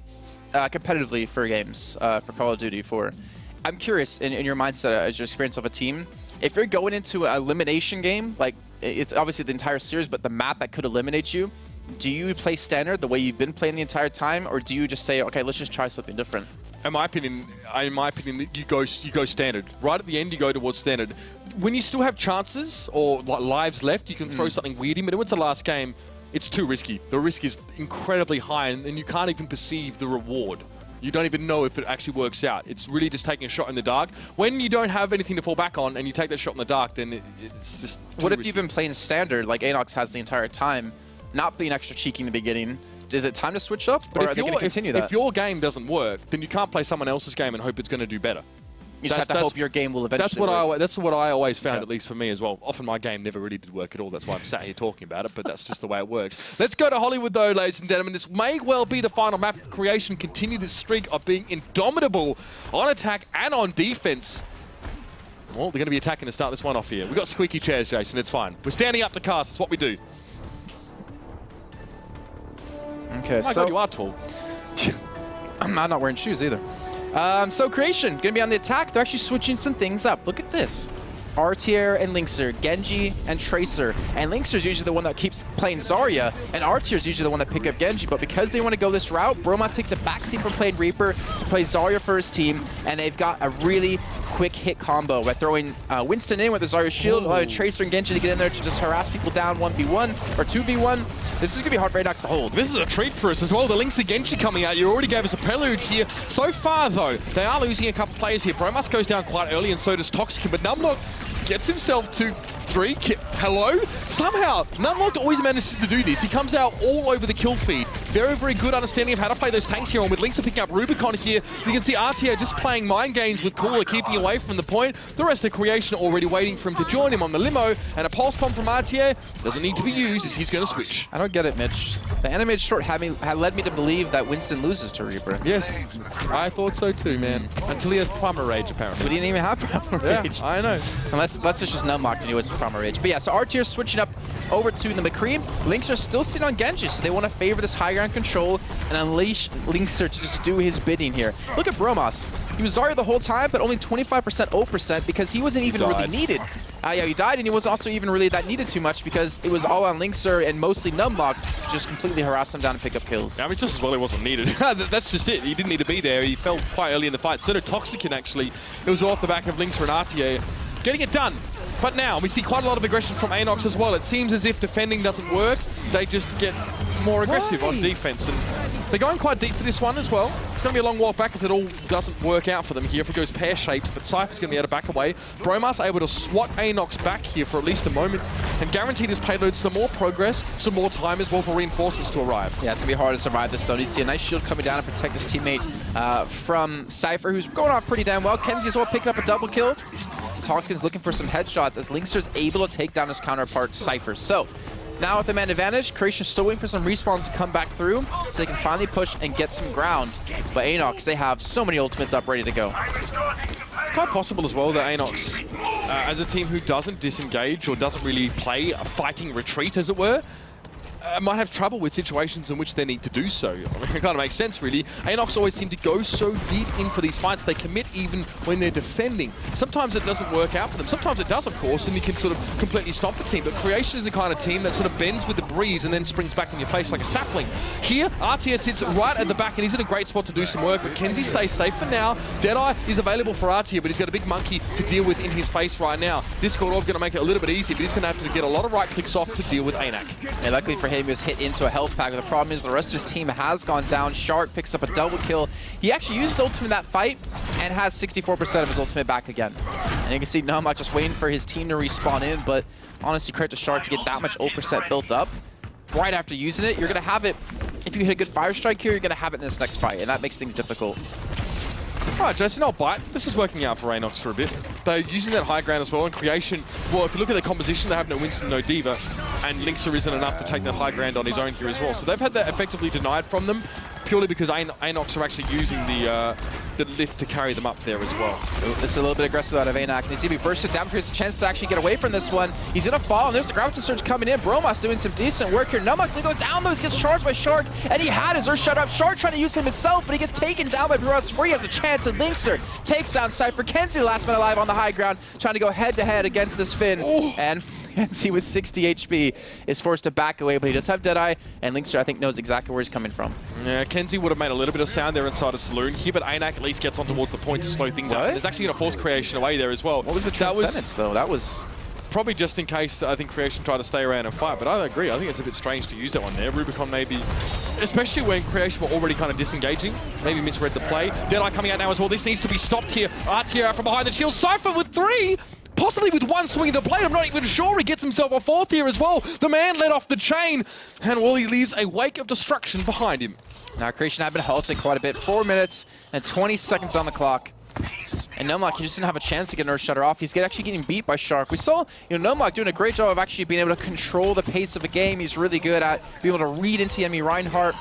competitively for games, for Call of Duty 4, I'm curious, in your mindset as your experience of a team, if you're going into an elimination game, like it's obviously the entire series, but the map that could eliminate you, do you play standard the way you've been playing the entire time, or do you just say, okay, let's just try something different? In my opinion, you go standard. Right at the end, you go towards standard. When you still have chances or like lives left, you can throw something weird in. But when it's the last game, it's too risky. The risk is incredibly high, and you can't even perceive the reward. You don't even know if it actually works out. It's really just taking a shot in the dark. When you don't have anything to fall back on, and you take that shot in the dark, then it's just too What if risky. you've been playing standard like ANOX has the entire time, not being extra cheeky in the beginning? Is it time to switch up, or are they going to continue that? If your game doesn't work, then you can't play someone else's game and hope it's going to do better. You just have to hope your game will eventually work. That's what I always found, at least for me as well. Often my game never really did work at all. That's why I'm sat here talking about it, but that's just the way it works. Let's go to Hollywood, though, ladies and gentlemen. This may well be the final map of Creation. Continue this streak of being indomitable on attack and on defense. Well, they're going to be attacking to start this one off here. We've got squeaky chairs, Jason. It's fine. We're standing up to cast. That's what we do. Okay, Oh my God, you are tall. I'm not wearing shoes either. So Creation, gonna be on the attack. They're actually switching some things up. Look at this. RTR and Linkser, Genji and Tracer. And Linkser's usually the one that keeps playing Zarya, and RTR's usually the one that pick up Genji. But because they want to go this route, Bromas takes a backseat from playing Reaper to play Zarya for his team, and they've got a really quick hit combo by throwing Winston in with the Zarya shield, allowing Tracer and Genji to get in there to just harass people down 1v1 or 2v1. This is going to be hard for ANOX to hold. This is a treat for us as well. The Linkser Genji coming out. You already gave us a prelude here. So far, though, they are losing a couple players here. Bromas goes down quite early, and so does Toxic. But Numlock gets himself to 3. Hello? Somehow, Numlock always manages to do this. He comes out all over the kill feed. Very, very good understanding of how to play those tanks here. And with Linkser picking up Rubicon here, you can see RTA just playing mind games with Cooler, keeping away from the point. The rest of Creation already waiting for him to join him on the limo. And a pulse bomb from RTA doesn't need to be used as he's going to switch. I don't get it, Mitch. The animated short had led me to believe that Winston loses to Reaper. Yes, I thought so too, man. Until he has Primal Rage, apparently. We didn't even have Primal Rage. Yeah, I know. Unless it's just Numlock and he was Primal Rage. But yeah, so RTR switching up over to the McCree. Links are still sitting on Genji, so they want to favor this high ground control and unleash Linkser to just do his bidding here. Look at Bromas. He was Zarya the whole time, but only 25% ult% because he wasn't even really needed. Yeah, he died, and he wasn't also even really that needed too much because it was all on Linkser and mostly Numlock to just completely harass him down and pick up kills. I mean, just as well he wasn't needed. That's just it. He didn't need to be there. He fell quite early in the fight. So did Toxicin, actually. It was off the back of Linkser and RTA. Getting it done. But now, we see quite a lot of aggression from ANOX as well. It seems as if defending doesn't work. They just get more aggressive on defense. And they're going quite deep for this one as well. It's going to be a long walk back if it all doesn't work out for them here, if it goes pear-shaped. But Cypher's going to be able to back away. Bromas able to swat ANOX back here for at least a moment and guarantee this payload some more progress, some more time as well for reinforcements to arrive. Yeah, it's going to be hard to survive this though. You see a nice shield coming down and protect his teammate from Cypher, who's going off pretty damn well. Kenzie as well picking up a double kill. Toxkin's looking for some headshots as Linkser's able to take down his counterpart, Cypher. So, now with the man advantage, Creation's still waiting for some respawns to come back through so they can finally push and get some ground. But ANOX, they have so many ultimates up ready to go. It's quite possible as well that ANOX, as a team who doesn't disengage or doesn't really play a fighting retreat, as it were, might have trouble with situations in which they need to do so. I mean, it kind of makes sense, really. ANOX always seem to go so deep in for these fights. They commit even when they're defending. Sometimes it doesn't work out for them. Sometimes it does, of course, and you can sort of completely stop the team. But Creation is the kind of team that sort of bends with the breeze and then springs back in your face like a sapling. Here, RTS sits right at the back, and he's in a great spot to do some work. But Kenzie stays safe for now. Deadeye is available for RTS, but he's got a big monkey to deal with in his face right now. Discord Orb going to make it a little bit easier, but he's going to have to get a lot of right clicks off to deal with ANAC. And luckily for him, he was hit into a health pack. But the problem is the rest of his team has gone down. Shark picks up a double kill. He actually uses ultimate in that fight and has 64% of his ultimate back again. And you can see Numlock just waiting for his team to respawn in, but honestly, credit to Shark to get that much ult% built up. Right after using it, you're going to have it. If you hit a good fire strike here, you're going to have it in this next fight, and that makes things difficult. All right, Jason, I'll bite. This is working out for ANOX for a bit. They're using that high ground as well, and Creation, well, if you look at the composition, they have no Winston, no Diva, and Linkser isn't enough to take that high ground on his own here as well. So they've had that effectively denied from them, purely because ANOX are actually using the the lift to carry them up there as well. Ooh, this is a little bit aggressive out of ANOX. He's going to be bursted down. Here's a chance to actually get away from this one. He's going to fall, and there's the Graviton Surge coming in. Bromas doing some decent work here. Numlock's going to go down, though. He gets charged by Shark, and he had his Earth Shatter up. Shark trying to use him himself, but he gets taken down by Bromas before he has a chance, and Linkster takes down Cypher. Kenzie, the last man alive on the high ground, trying to go head-to-head against this Finn, and Kenzie with 60 HP is forced to back away, but he does have Deadeye, and Linkster, I think, knows exactly where he's coming from. Yeah, Kenzie would have made a little bit of sound there inside a saloon here, but ANOX at least gets on towards the point to slow things up. There's actually going to force Creation away there as well. What was the transcendence, though? That was probably just in case I think Creation tried to stay around and fight, but I agree. I think it's a bit strange to use that one there. Rubicon maybe, especially when Creation were already kind of disengaging, maybe misread the play. Deadeye coming out now as well. This needs to be stopped here. RTR out from behind the shield. Cypher with 3! Possibly with one swing of the blade. I'm not even sure. He gets himself a 4th here as well. The man let off the chain, and he leaves a wake of destruction behind him. Now Creation have been halted quite a bit. 4 minutes and 20 seconds on the clock. And Numlock, he just didn't have a chance to get an Earth Shatter off. He's actually getting beat by Shark. We saw, Numlock doing a great job of actually being able to control the pace of a game. He's really good at being able to read into the enemy Reinhardt.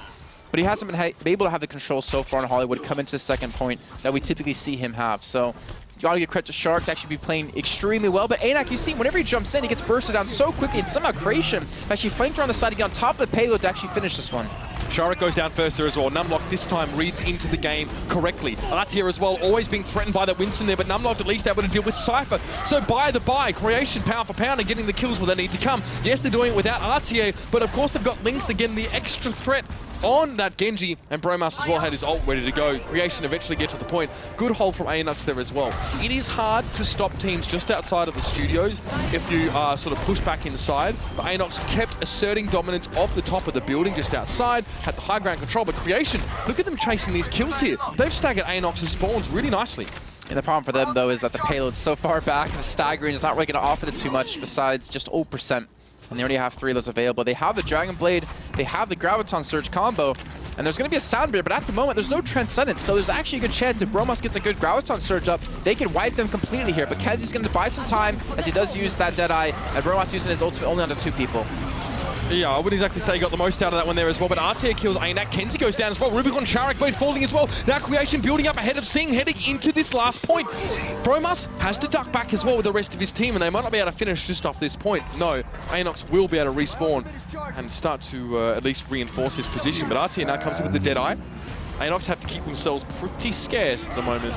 But he hasn't been able to have the control so far in Hollywood come into the second point that we typically see him have. So you gotta give credit to Shark to actually be playing extremely well. But ANOX, you see, whenever he jumps in, he gets bursted down so quickly, and somehow Creation actually flanked around the side to get on top of the payload to actually finish this one. Shark goes down first there as well. Numlock this time reads into the game correctly. Artier as well, always being threatened by that Winston there, but Numlock at least able to deal with Cypher. So by the by, Creation pound for pound and getting the kills where they need to come. Yes, they're doing it without Artier, but of course they've got Lynx again, the extra threat on that Genji, and Bromas as well had his ult ready to go. Creation eventually gets to the point. Good hold from ANOX there as well. It is hard to stop teams just outside of the studios if you sort of push back inside, but ANOX kept asserting dominance of the top of the building just outside, had the high ground control, but Creation, look at them chasing these kills here. They've staggered ANOX's spawns really nicely. And the problem for them, though, is that the payload's so far back and the staggering is not really going to offer them too much besides just 0%. And they already have 3 of those available. They have the Dragon Blade, they have the Graviton Surge combo, and there's going to be a sound barrier, but at the moment, there's no Transcendence, so there's actually a good chance if Bromas gets a good Graviton Surge up, they can wipe them completely here. But Kenzie's going to buy some time as he does use that Deadeye, and Bromas using his ultimate only onto 2 people. Yeah, I wouldn't exactly say he got the most out of that one there as well, but Artier kills ANOX. Kenzie goes down as well. Rubicon, Shark Blade falling as well. Now Creation building up ahead of Sting, heading into this last point. Bromas has to duck back as well with the rest of his team, and they might not be able to finish just off this point. No, ANOX will be able to respawn and start to at least reinforce his position, but Artier now comes in with the Deadeye. ANOX have to keep themselves pretty scarce at the moment.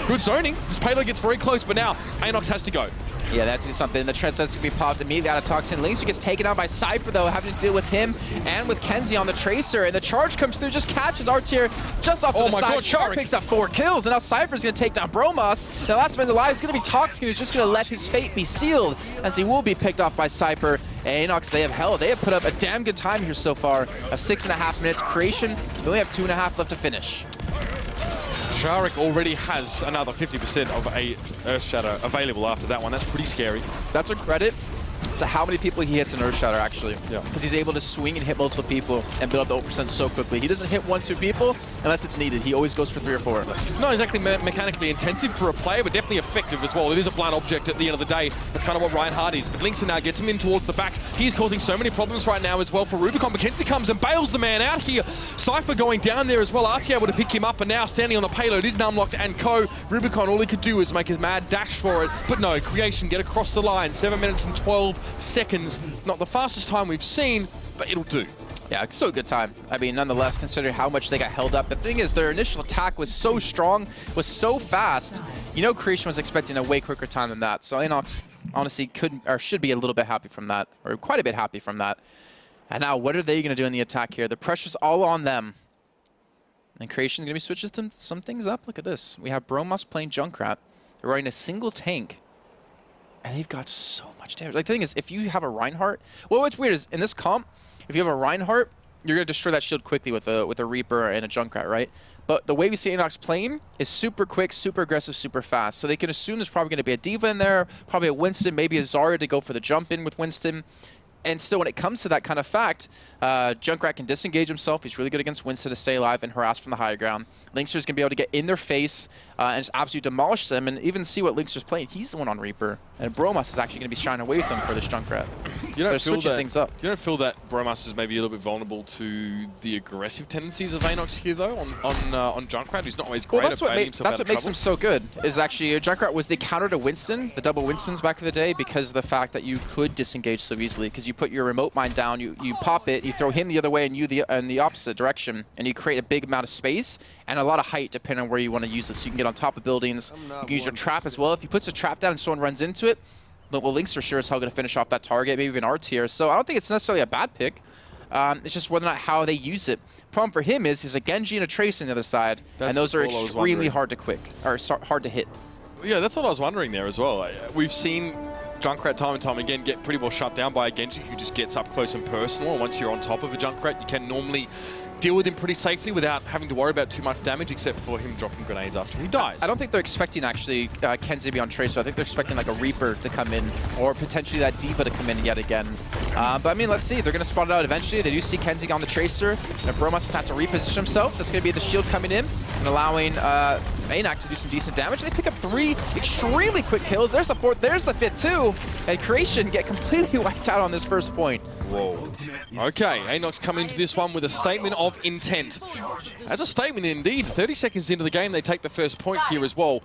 Good zoning. This payload gets very close, but now ANOX has to go. Yeah, that's do something. The Transcendence can be popped immediately out of Toxin. Linkster gets taken out by Cypher, though, having to deal with him and with Kenzie on the Tracer. And the charge comes through, just catches Artier just off to the side. God, Shark picks up 4 kills, and now Cypher's going to take down Bromas. The last man alive is going to be Toxin, who's just going to let his fate be sealed, as he will be picked off by Cypher. And ANOX, they have put up a damn good time here so far of 6.5 minutes. Creation, they only have 2.5 left to finish. Shark already has another 50% of a Earth Shatter available after that one. That's pretty scary. That's a credit to how many people he hits in Earth Shatter, actually. Yeah. Because he's able to swing and hit multiple people and build up the 0% so quickly. He doesn't hit 1-2 people unless it's needed. He always goes for 3 or 4. Not exactly mechanically intensive for a player, but definitely effective as well. It is a blunt object at the end of the day. That's kind of what Reinhardt is. But Linkster now gets him in towards the back. He's causing so many problems right now as well for Rubicon. Kenzie comes and bails the man out here. Cypher going down there as well. Artie able to pick him up, and now standing on the payload is Numlocked and co. Rubicon, all he could do is make his mad dash for it. But no, Creation get across the line. 7 minutes and 12 seconds. Not the fastest time we've seen, but it'll do. Yeah, it's still a good time. I mean, nonetheless, considering how much they got held up. The thing is, their initial attack was so strong, was so fast. You know, Creation was expecting a way quicker time than that. So ANOX honestly should be a little bit happy from that, or quite a bit happy from that. And now, what are they going to do in the attack here? The pressure's all on them. And Creation's going to be switching some things up. Look at this. We have Bromas playing Junkrat. They're running a single tank. And they've got so much damage. Like, the thing is, if you have a Reinhardt... Well, what's weird is, in this comp, if you have a Reinhardt, you're going to destroy that shield quickly with a Reaper and a Junkrat, right? But the way we see ANOX playing is super quick, super aggressive, super fast. So they can assume there's probably going to be a D.Va in there, probably a Winston, maybe a Zarya to go for the jump in with Winston. And still, when it comes to that kind of fact, Junkrat can disengage himself. He's really good against Winston to stay alive and harass from the high ground. Linkster's going to be able to get in their face and just absolutely demolish them. And even see what Linkster's playing. He's the one on Reaper. And Bromas is actually going to be shying away with them for this Junkrat. You don't so switching things up. You don't feel that Bromas is maybe a little bit vulnerable to the aggressive tendencies of ANOX here, though, on Junkrat, who's not always great at baiting himself out of That's what makes him so good, is actually Junkrat was the counter to Winston, the double Winstons back in the day, because of the fact that you could disengage so easily, because you put your remote mine down, you pop it, you throw him the other way and you in the opposite direction, and you create a big amount of space and a lot of height depending on where you want to use it. So you can get on top of buildings, you can use your trap as well. If he puts a trap down and someone runs into it, well, Lynx are sure as hell going to finish off that target, maybe even R tier. So I don't think it's necessarily a bad pick. It's just whether or not how they use it. Problem for him is he's a Genji and a Trace on the other side, and those are extremely hard to hit. Yeah, that's what I was wondering there as well. We've seen Junkrat time and time again get pretty well shut down by a Genji who just gets up close and personal. And once you're on top of a Junkrat, you can normally deal with him pretty safely without having to worry about too much damage, except for him dropping grenades after he dies. I don't think they're expecting actually Kenzie to be on Tracer. I think they're expecting like a Reaper to come in, or potentially that Diva to come in yet again. But I mean, let's see. They're going to spot it out eventually. They do see Kenzie on the Tracer. And Bromas has had to reposition himself. That's going to be the shield coming in and allowing ANOX to do some decent damage. They pick up 3 extremely quick kills. There's the 4th. There's the 5th too. And Creation get completely wiped out on this first point. Whoa. Okay, ANOX coming into this one with a statement of intent. That's a statement indeed. 30 seconds into the game, they take the first point here as well.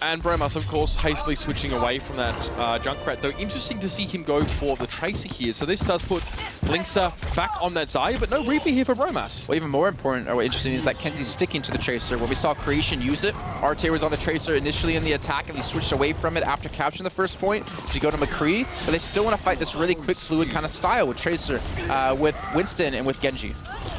And Bromas, of course, hastily switching away from that Junkrat, though interesting to see him go for the Tracer here. So this does put Linksa back on that Zarya, but no Reaper here for Bromas. Well, even more important or interesting is that Kenzie's sticking to the Tracer. When we saw Creation use it, Arte was on the Tracer initially in the attack, and he switched away from it after capturing the first point to go to McCree, but they still want to fight this really quick, fluid kind of style with Tracer, with Winston and with Genji.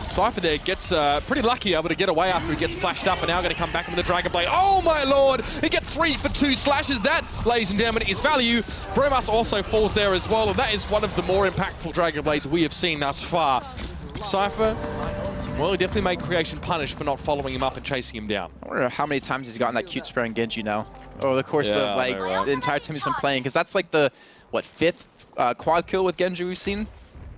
Cypher there gets pretty lucky able to get away after he gets flashed up, and now going to come back with the Dragon Blade. Oh my lord! He gets 3 for 2 slashes. That, ladies and gentlemen, is value. Bromas also falls there as well, and that is one of the more impactful Dragon Blades we have seen thus far. Cypher, well, he definitely made Creation punish for not following him up and chasing him down. I wonder how many times he's gotten that cute spray on Genji now over the course of like the entire time he's been playing, because that's like the, what, 5th quad kill with Genji we've seen?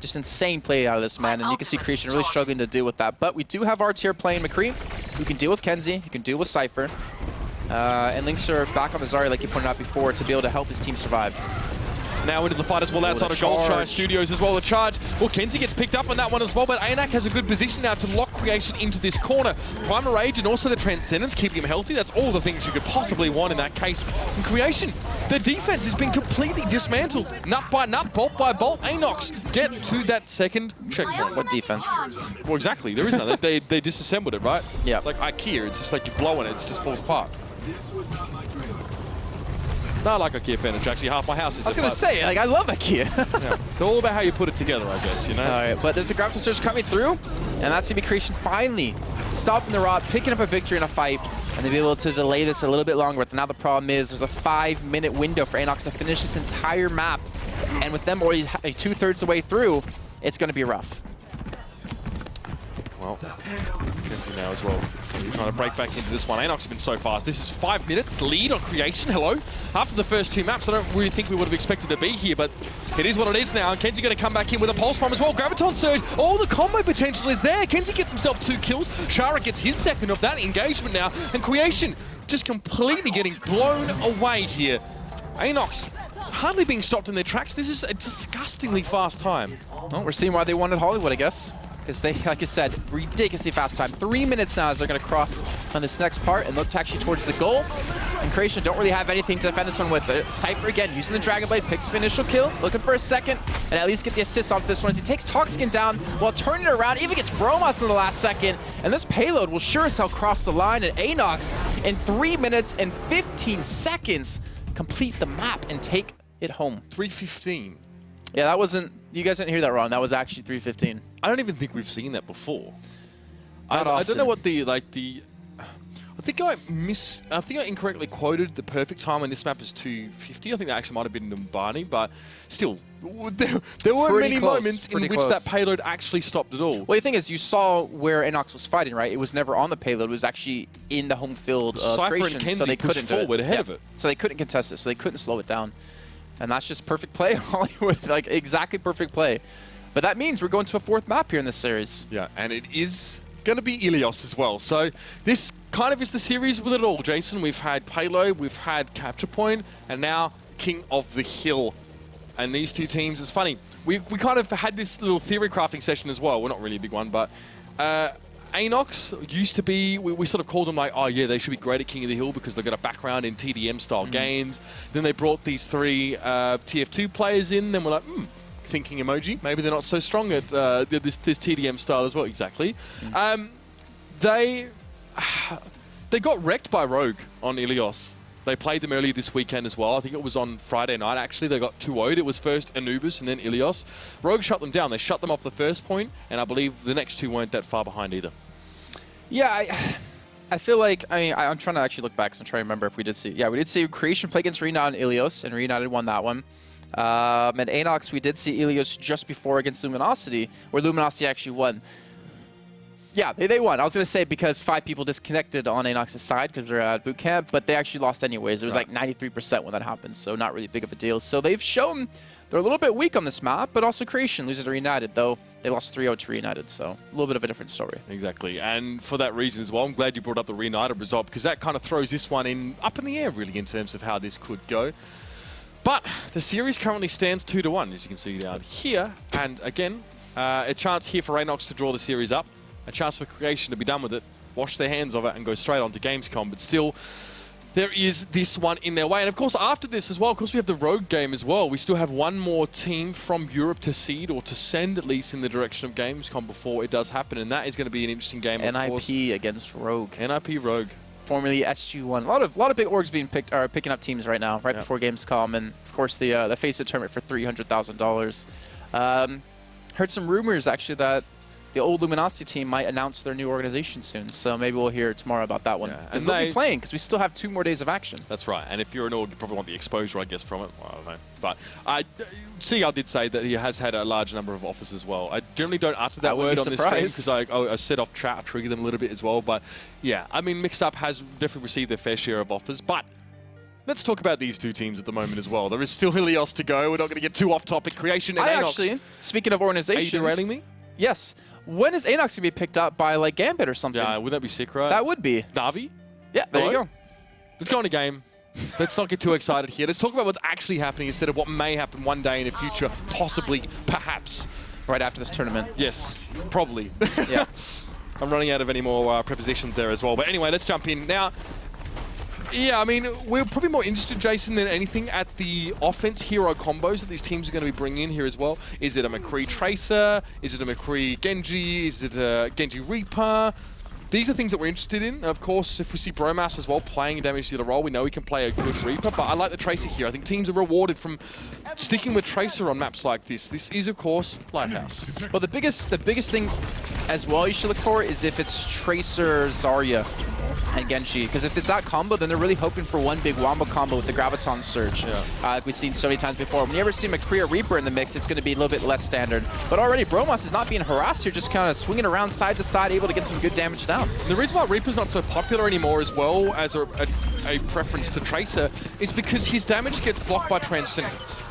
Just insane play out of this man, and you can see Creation really struggling to deal with that. But we do have our tier playing McCree, who can deal with Kenzie, who can deal with Cypher. And Lynx are back on the Zarya, like you pointed out before, to be able to help his team survive. Now into the fight as well outside of Goldshy Studios as well. The charge. Well, Kenzie gets picked up on that one as well, but ANOX has a good position now to lock Creation into this corner. Primal Rage and also the Transcendence keeping him healthy. That's all the things you could possibly want in that case. And Creation, the defense has been completely dismantled. Nut by nut, bolt by bolt. ANOX get to that second checkpoint. What defense? Well, exactly. There is none. They disassembled it, right? Yeah. It's like IKEA. It's just like you blow on it. It just falls apart. No, I like IKEA furniture. Actually, half my house is. I was going to say, like, I love IKEA. Yeah. It's all about how you put it together, I guess, you know? All right, but there's a Gravity Surge coming through, and that's going to be Creation finally stopping the Rod, picking up a victory in a fight, and they'll be able to delay this a little bit longer. But now the problem is there's a 5-minute window for ANOX to finish this entire map, and with them already 2/3 the way through, it's going to be rough. Well, Kenzie now as well. Trying to break back into this one. ANOX have been so fast. This is 5 minutes lead on Creation. Hello. After the first 2 maps, I don't really think we would have expected to be here, but it is what it is now. And Kenzie going to come back in with a Pulse Bomb as well. Graviton Surge. All the combo potential is there. Kenzie gets himself 2 kills. Shara gets his second of that engagement now. And Creation just completely getting blown away here. ANOX hardly being stopped in their tracks. This is a disgustingly fast time. Well, we're seeing why they wanted Hollywood, I guess. Because they, like I said, ridiculously fast time. 3 minutes now as they're going to cross on this next part and look actually towards the goal. And Creation don't really have anything to defend this one with. Cypher again using the Dragon Blade, picks up initial kill, looking for a second, and at least get the assist off this one as he takes Toxicin down while turning it around, even gets Bromas in the last second. And this payload will sure as hell cross the line, and ANOX in 3 minutes and 15 seconds complete the map and take it home. 3:15. Yeah, that wasn't, you guys didn't hear that wrong. That was actually 3:15. I don't even think we've seen that before. Not I don't know often. what I think I incorrectly quoted the perfect time on this map as 2:50. I think that actually might have been Numbani, but still, there weren't Pretty many close, moments in pretty which close. that payload actually stopped at all. Well, the thing is, you saw where ANOX was fighting, right? It was never on the payload. It was actually in the home field of Cypher and Creation, Kenzie so they pushed couldn't do forward it. ahead of it. So they couldn't contest it, so they couldn't slow it down. And that's just perfect play, Hollywood. Like, exactly perfect play. But that means we're going to a 4th map here in this series. Yeah, and it is going to be Ilios as well. So this kind of is the series with it all, Jason. We've had payload, we've had capture point, and now king of the hill. And these two teams, it's funny. We kind of had this little theory crafting session as well. Well, not really a big one, but ANOX used to be, we sort of called them like, oh yeah, they should be great at King of the Hill because they've got a background in TDM style games. Then they brought these 3 TF2 players in, then we're like, thinking emoji, maybe they're not so strong at this TDM style as well, exactly. They got wrecked by Rogue on Ilios. They played them earlier this weekend as well. I think it was on Friday night, actually. They got 2-0'd. It was first Anubis and then Ilios. Rogue shut them down. They shut them off the first point, and I believe the next 2 weren't that far behind either. Yeah, I feel like, I mean, I'm trying to actually look back, so I'm trying to remember if we did see. Yeah, we did see Creation play against Reunited and Ilios, and Reunited won that one. And ANOX, we did see Ilios just before against Luminosity, where Luminosity actually won. Yeah, they won. I was going to say because 5 people disconnected on ANOX's side because they're at boot camp, but they actually lost anyways. It was like 93% when that happened, so not really big of a deal. So they've shown they're a little bit weak on this map, but also Creation loses to Reunited, though they lost 3-0 to Reunited, so a little bit of a different story. Exactly, and for that reason as well, I'm glad you brought up the Reunited result because that kind of throws this one up in the air, really, in terms of how this could go. But the series currently stands 2-1, as you can see down here, and again, a chance here for ANOX to draw the series up. A chance for Creation to be done with it, wash their hands of it, and go straight on to Gamescom. But still, there is this one in their way. And of course, after this as well, of course, we have the Rogue game as well. We still have one more team from Europe to seed, or to send at least in the direction of Gamescom before it does happen. And that is going to be an interesting game, of course. NIP against Rogue. NIP Rogue. Formerly SG1. A lot of big orgs being picking up teams right now, right before Gamescom. And of course, the Face It tournament for $300,000. Heard some rumors, actually, that the old Luminosity team might announce their new organization soon, so maybe we'll hear tomorrow about that one. Because they'll be playing, because we still have 2 more days of action. That's right, and if you're an org, you probably want the exposure, I guess, from it. Well, I don't know. But CL did say that he has had a large number of offers as well. I generally don't utter that word on this stream, because I set off chat, I trigger them a little bit as well. But yeah, I mean, Mixed Up has definitely received their fair share of offers, but let's talk about these 2 teams at the moment as well. There is still Ilios to go. We're not going to get too off topic. Creation and ANOX. Actually, speaking of organizations... Are you derailing me? Yes. When is ANOX going to be picked up by, like, Gambit or something? Yeah, would that be sick, right? That would be. Na'Vi? Yeah, there you go. Let's go on a game. Let's not get too excited here. Let's talk about what's actually happening instead of what may happen one day in the future, possibly, perhaps. Right after this tournament. Yes, probably. Yeah. I'm running out of any more prepositions there as well. But anyway, let's jump in. Now, yeah, I mean, we're probably more interested, Jason, than anything at the offense hero combos that these teams are going to be bringing in here as well. Is it a McCree Tracer? Is it a McCree Genji? Is it a Genji Reaper? These are things that we're interested in. Of course, if we see Bromas as well playing a damage dealer role, we know he can play a good Reaper, but I like the Tracer here. I think teams are rewarded from sticking with Tracer on maps like this. This is, of course, Lighthouse. Well, the biggest thing as well you should look for is if it's Tracer, Zarya, and Genji, because if it's that combo, then they're really hoping for one big wombo combo with the Graviton Surge, like we've seen so many times before. When you ever see McCree or Reaper in the mix, it's going to be a little bit less standard. But already, Bromas is not being harassed here, just kind of swinging around side to side, able to get some good damage down. The reason why Reaper's not so popular anymore as well as a preference to Tracer is because his damage gets blocked by Transcendence.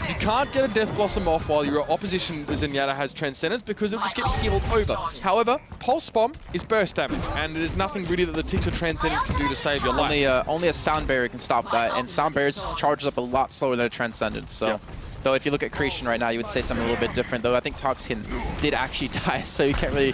You can't get a Death Blossom off while your opposition Zenyatta has Transcendence because it'll just get healed over. However, Pulse Bomb is burst damage, and there's nothing really that the Tix of Transcendence can do to save your life. Only a Sound Barrier can stop that, and Sound Barrier charges up a lot slower than a Transcendence, so... Yeah. Though if you look at Creation right now, you would say something a little bit different. Though I think Toxin did actually die, so you can't really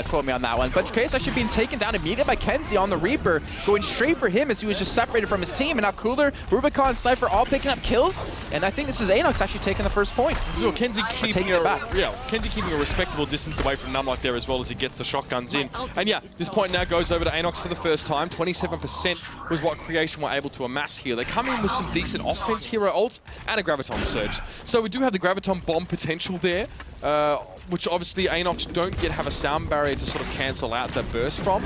quote me on that one. But Creation actually being taken down immediately by Kenzie on the Reaper, going straight for him as he was just separated from his team. And now Cooler, Rubicon, Cypher all picking up kills. And I think this is ANOX actually taking the first point. So Kenzie keeping a respectable distance away from Numlock there as well as he gets the shotguns in. And yeah, this point now goes over to ANOX for the first time. 27% was what Creation were able to amass here. They come in with some decent offense hero ults and a Graviton Surge. So we do have the Graviton Bomb potential there, which obviously ANOX don't yet have a sound barrier to sort of cancel out that burst from.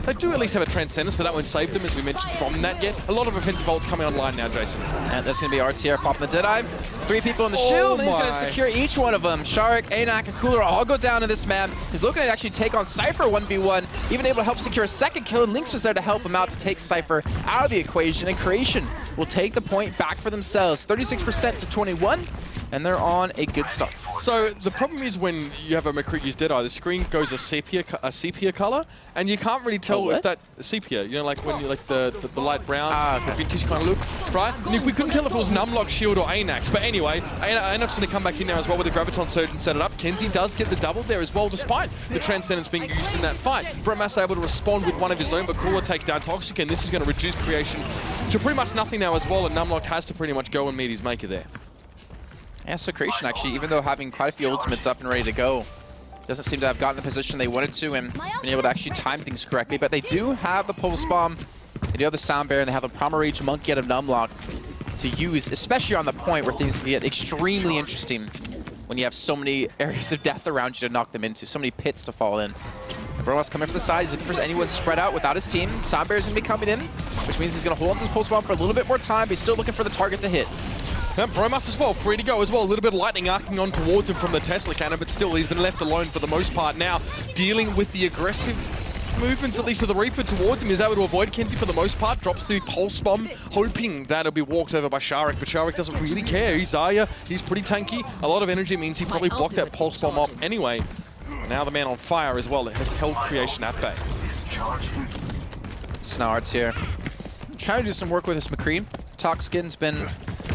They do at least have a Transcendence, but that won't save them, as we mentioned, from that yet. A lot of offensive ults coming online now, Jason. And that's going to be RTR popping the Deadeye. 3 people in the shield, and he's going to secure each one of them. Sharik, ANAC, and Cooler all go down to this man. He's looking to actually take on Cypher 1v1, even able to help secure a second kill, and Lynx was there to help him out to take Cypher out of the equation, and Creation will take the point back for themselves. 36% to 21. and they're on a good start. So the problem is when you have a McCree use Deadeye, the screen goes a sepia color, and you can't really tell if that sepia, you know, like when you like the light brown, the vintage kind of look, right? And we couldn't tell if it was Numlock, Shield, or ANOX. But anyway, ANOX going to come back in now as well with the Graviton Surge and set it up. Kenzie does get the double there as well, despite the Transcendence being used in that fight. Bremas able to respond with one of his own, but Cooler takes down Toxic, and this is going to reduce Creation to pretty much nothing now as well, and Numlock has to pretty much go and meet his maker there. Yeah, so Creation actually, even though having quite a few ultimates up and ready to go, doesn't seem to have gotten the position they wanted to and been able to actually time things correctly. But they do have the Pulse Bomb, they do have the Sound Bear, and they have the Primal Rage Monkey out of Numlock to use, especially on the point where things can get extremely interesting when you have so many areas of death around you to knock them into, so many pits to fall in. Bromas coming from the side, he's looking for anyone spread out without his team. Sound Bear is going to be coming in, which means he's going to hold on to his Pulse Bomb for a little bit more time, but he's still looking for the target to hit. And Bromas as well, free to go as well. A little bit of lightning arcing on towards him from the Tesla cannon, but still he's been left alone for the most part now, dealing with the aggressive movements, at least of the Reaper towards him. He's able to avoid Kenzie for the most part, drops the Pulse Bomb, hoping that it'll be walked over by Sharik, but Sharik doesn't really care. He's Zarya, he's pretty tanky. A lot of energy means he probably blocked that Pulse Bomb up anyway. Now the man on fire as well, it has held Creation at bay. Snards here. Trying to do some work with his McCree. Toxkin's been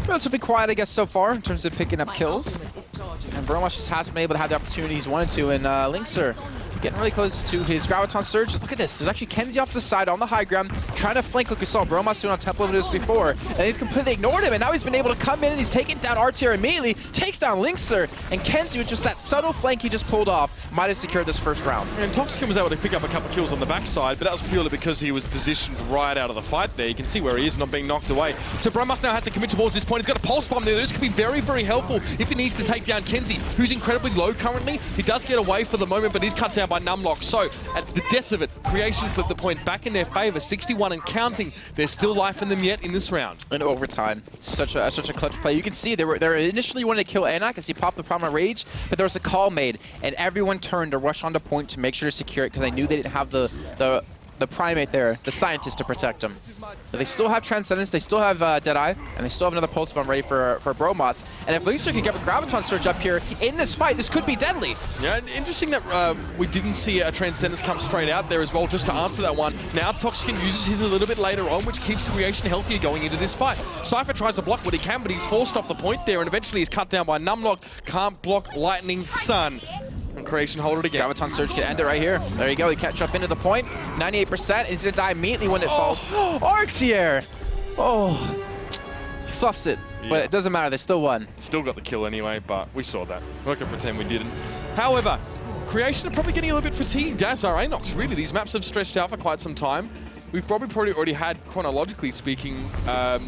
relatively quiet, I guess, so far in terms of picking up kills. And Bromas just hasn't been able to have the opportunity he's wanted to, and Linkser getting really close to his Graviton Surge. Look at this. There's actually Kenzie off to the side on the high ground, trying to flank like we saw Bromas doing on Temple Limited before. And they've completely ignored him, and now he's been able to come in and he's taken down RTR immediately, takes down Linkser, and Kenzie, with just that subtle flank he just pulled off, might have secured this first round. And Toxic was able to pick up a couple kills on the backside, but that was purely because he was positioned right out of the fight there. You can see where he is, not being knocked away. So Bromas now has to commit towards this point. He's got a Pulse Bomb there. This could be very, very helpful if he needs to take down Kenzie, who's incredibly low currently. He does get away for the moment, but he's cut down by Numlock. So at the death of it, Creation flipped the point back in their favor, 61 and counting. There's still life in them yet in this round. In overtime, such a clutch play. You can see they initially wanted to kill ANOX as he popped the Primal Rage, but there was a call made, and everyone turned to rush onto point to make sure to secure it because they knew they didn't have the primate there, the scientist, to protect him. But they still have Transcendence, they still have Deadeye, and they still have another Pulse Bomb ready for Bromas. And if Linkser can get a Graviton Surge up here in this fight, this could be deadly. Yeah, interesting that we didn't see a Transcendence come straight out there as well, just to answer that one. Now Toxic uses his a little bit later on, which keeps Creation healthier going into this fight. Cypher tries to block what he can, but he's forced off the point there, and eventually he's cut down by Numlock. Can't block Lightning Sun. And Creation hold it again. Graviton Surge can end it right here. There you go, he can't jump into the point. 98%, he's gonna die immediately when it falls. RTR! Oh, he fluffs it, but it doesn't matter, they still won. Still got the kill anyway, but we saw that. We're not gonna pretend we didn't. However, Creation are probably getting a little bit fatigued, as are ANOX, really. These maps have stretched out for quite some time. We've probably already had, chronologically speaking, a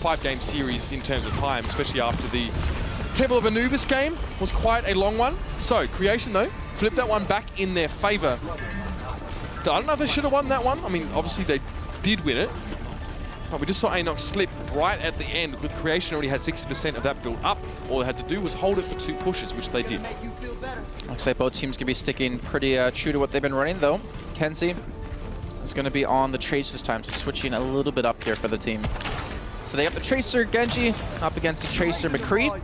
5-game series in terms of time, especially after the Temple of Anubis game was quite a long one. So, Creation, though, flipped that one back in their favor. I don't know if they should have won that one. I mean, obviously they did win it. But we just saw ANOX slip right at the end. With Creation already had 60% of that built up. All they had to do was hold it for 2 pushes, which they did. Looks like both teams can be sticking pretty true to what they've been running, though. Kenzie is going to be on the Trace this time, so switching a little bit up here for the team. So they have the Tracer Genji up against the Tracer McCree.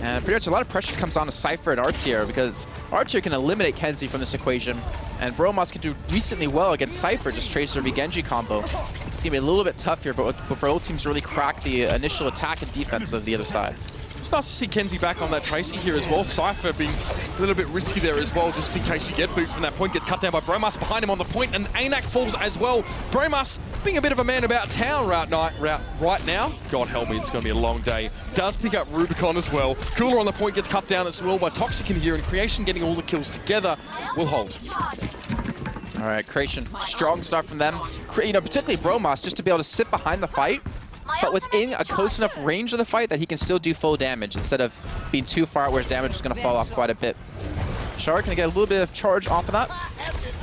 And pretty much a lot of pressure comes on to Cypher and Artier because Artier can eliminate Kenzie from this equation. And Bromas can do decently well against Cypher, just Tracer v Genji combo. It's going to be a little bit tough here, but for both teams to really crack the initial attack and defense of the other side. It's nice to see Kenzie back on that Tracer here as well. Cypher being a little bit risky there as well, just in case you get boot from that point. Gets cut down by Bromas behind him on the point, and ANOX falls as well. Bromas being a bit of a man about town right now. God help me, it's going to be a long day. Does pick up Rubicon as well. Cooler on the point gets cut down as well by Toxic in here, and Creation getting all the kills together will hold. All right, Creation, strong start from them. You know, particularly Bromas, just to be able to sit behind the fight, but within a close enough range of the fight that he can still do full damage instead of being too far out where his damage is going to fall off quite a bit. Sharik going to get a little bit of charge off of that.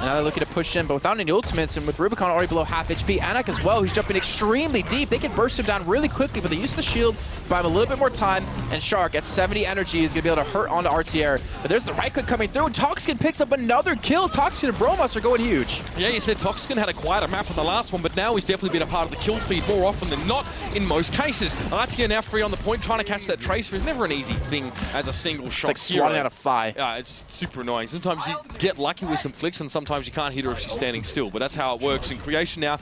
And now they're looking to push in, but without any ultimates, and with Rubicon already below half HP, ANOX as well, who's jumping extremely deep. They can burst him down really quickly, but they use the shield, buy him a little bit more time, and Shark at 70 energy is going to be able to hurt onto RTR. But there's the right click coming through, and Toxkin picks up another kill. Toxkin and Bromas are going huge. Yeah, you said Toxkin had a quieter map on the last one, but now he's definitely been a part of the kill feed more often than not in most cases. RTR now free on the point, trying to catch that Tracer is never an easy thing as a single shot. It's like swatting out a fly. Yeah, it's super annoying. Sometimes you get lucky with some flicks, and sometimes you can't hit her if she's standing still, but that's how it works in Creation now.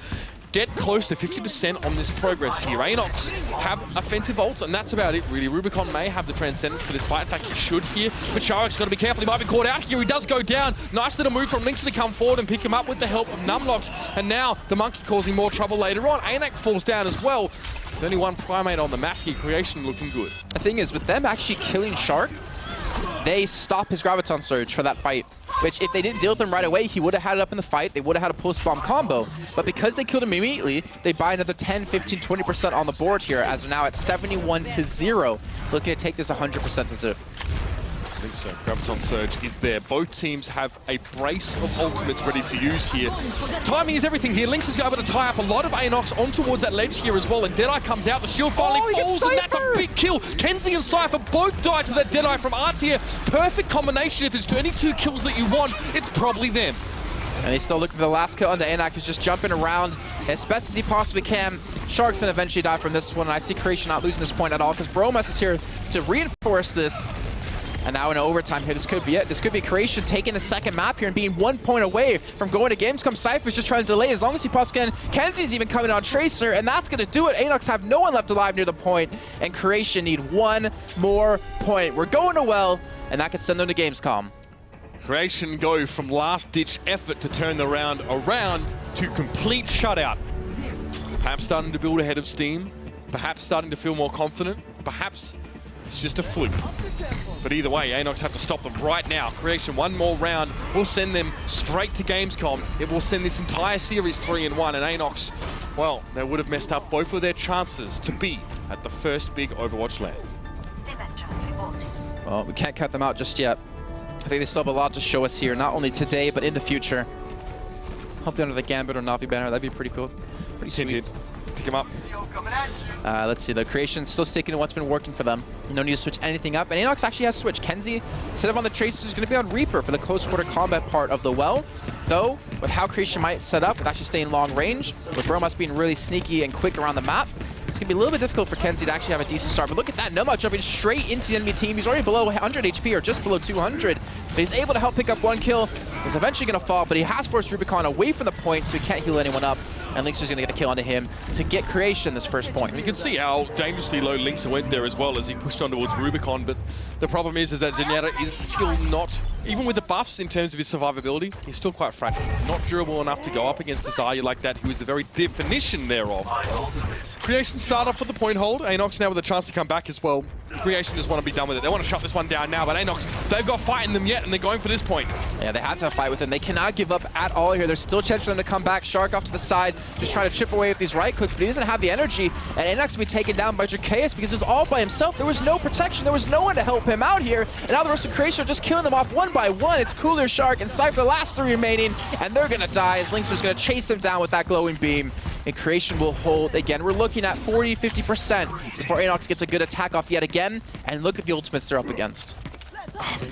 Get close to 50% on this progress here. ANOX have offensive ults, and that's about it, really. Rubicon may have the transcendence for this fight. In fact, he should here, but Sharik's got to be careful. He might be caught out here. He does go down. Nice little move from Lynx to come forward and pick him up with the help of Numlocks, and now the Monkey causing more trouble later on. ANOX falls down as well. There's only one Primate on the map here. Creation looking good. The thing is, with them actually killing Shark, they stop his Graviton Surge for that fight. Which, if they didn't deal with him right away, he would have had it up in the fight. They would have had a post-bomb combo. But because they killed him immediately, they buy another 10, 15, 20% on the board here, as they're now at 71-0. Looking to take this 100% to zip. I think so. Graviton Surge is there. Both teams have a brace of ultimates ready to use here. Timing is everything here. Lynx is able to tie up a lot of ANOX on towards that ledge here as well, and Deadeye comes out. The shield finally falls, and that's a big kill. Kenzie and Cypher both die to that Deadeye from Artier. Perfect combination. If there's any two kills that you want, it's probably them. And he's still looking for the last kill onto ANOX, who's just jumping around as best as he possibly can. Shark's gonna eventually die from this one, and I see Creation not losing this point at all, because Bromas is here to reinforce this. And now in overtime here, this could be it. This could be Creation taking the second map here and being 1 point away from going to Gamescom. Cypher's just trying to delay as long as he possibly can. Kenzie's even coming on Tracer, and that's going to do it. ANOX have no one left alive near the point, and Creation need one more point. We're going to well, and that could send them to Gamescom. Creation go from last-ditch effort to turn the round around to complete shutout. Perhaps starting to build ahead of steam. Perhaps starting to feel more confident. Perhaps it's just a fluke. But either way, ANOX have to stop them right now. Creation, one more round will send them straight to Gamescom. It will send this entire series 3-1, and ANOX, well, they would have messed up both of their chances to be at the first big Overwatch LAN. Well, we can't cut them out just yet. I think they still have a lot to show us here, not only today, but in the future. Hopefully under the Gambit or Navi banner, that'd be pretty cool. Pretty sweet. Hint. Pick him up. Let's see, the Creation still sticking to what's been working for them. No need to switch anything up, and ANOX actually has switched. Kenzie, instead of on the Tracer, is going to be on Reaper for the close quarter combat part of the well. Though, with how Creation might set up, with actually staying long range, with Bromas being really sneaky and quick around the map, it's going to be a little bit difficult for Kenzie to actually have a decent start. But look at that, Nomad jumping straight into the enemy team. He's already below 100 HP, or just below 200. But he's able to help pick up one kill. He's eventually going to fall, but he has forced Rubicon away from the point, so he can't heal anyone up. And Lynx is going to get the kill onto him to get Creation this first point. You can see how dangerously low Lynx went there as well as he pushed on towards Rubicon, but the problem is that Zenyatta is still not, even with the buffs in terms of his survivability, he's still quite fragile. Not durable enough to go up against a Zarya like that, who is the very definition thereof. Creation start off with the point hold. ANOX now with a chance to come back as well. Creation just want to be done with it. They want to shut this one down now, but ANOX, they've got fight in them yet, and they're going for this point. Yeah, they had to fight with him. They cannot give up at all here. There's still a chance for them to come back. Shark off to the side, just trying to chip away with these right clicks, but he doesn't have the energy. And ANOX will be taken down by Dracaeus because it was all by himself. There was no protection. There was no one to help him out here. And now the rest of Creation are just killing them off one by one. It's Cooler, Shark, and Cypher, the last three remaining, and they're going to die as Lynx is going to chase them down with that glowing beam. And Creation will hold again. We're looking at 40-50% before ANOX gets a good attack off yet again. And look at the ultimates they're up against.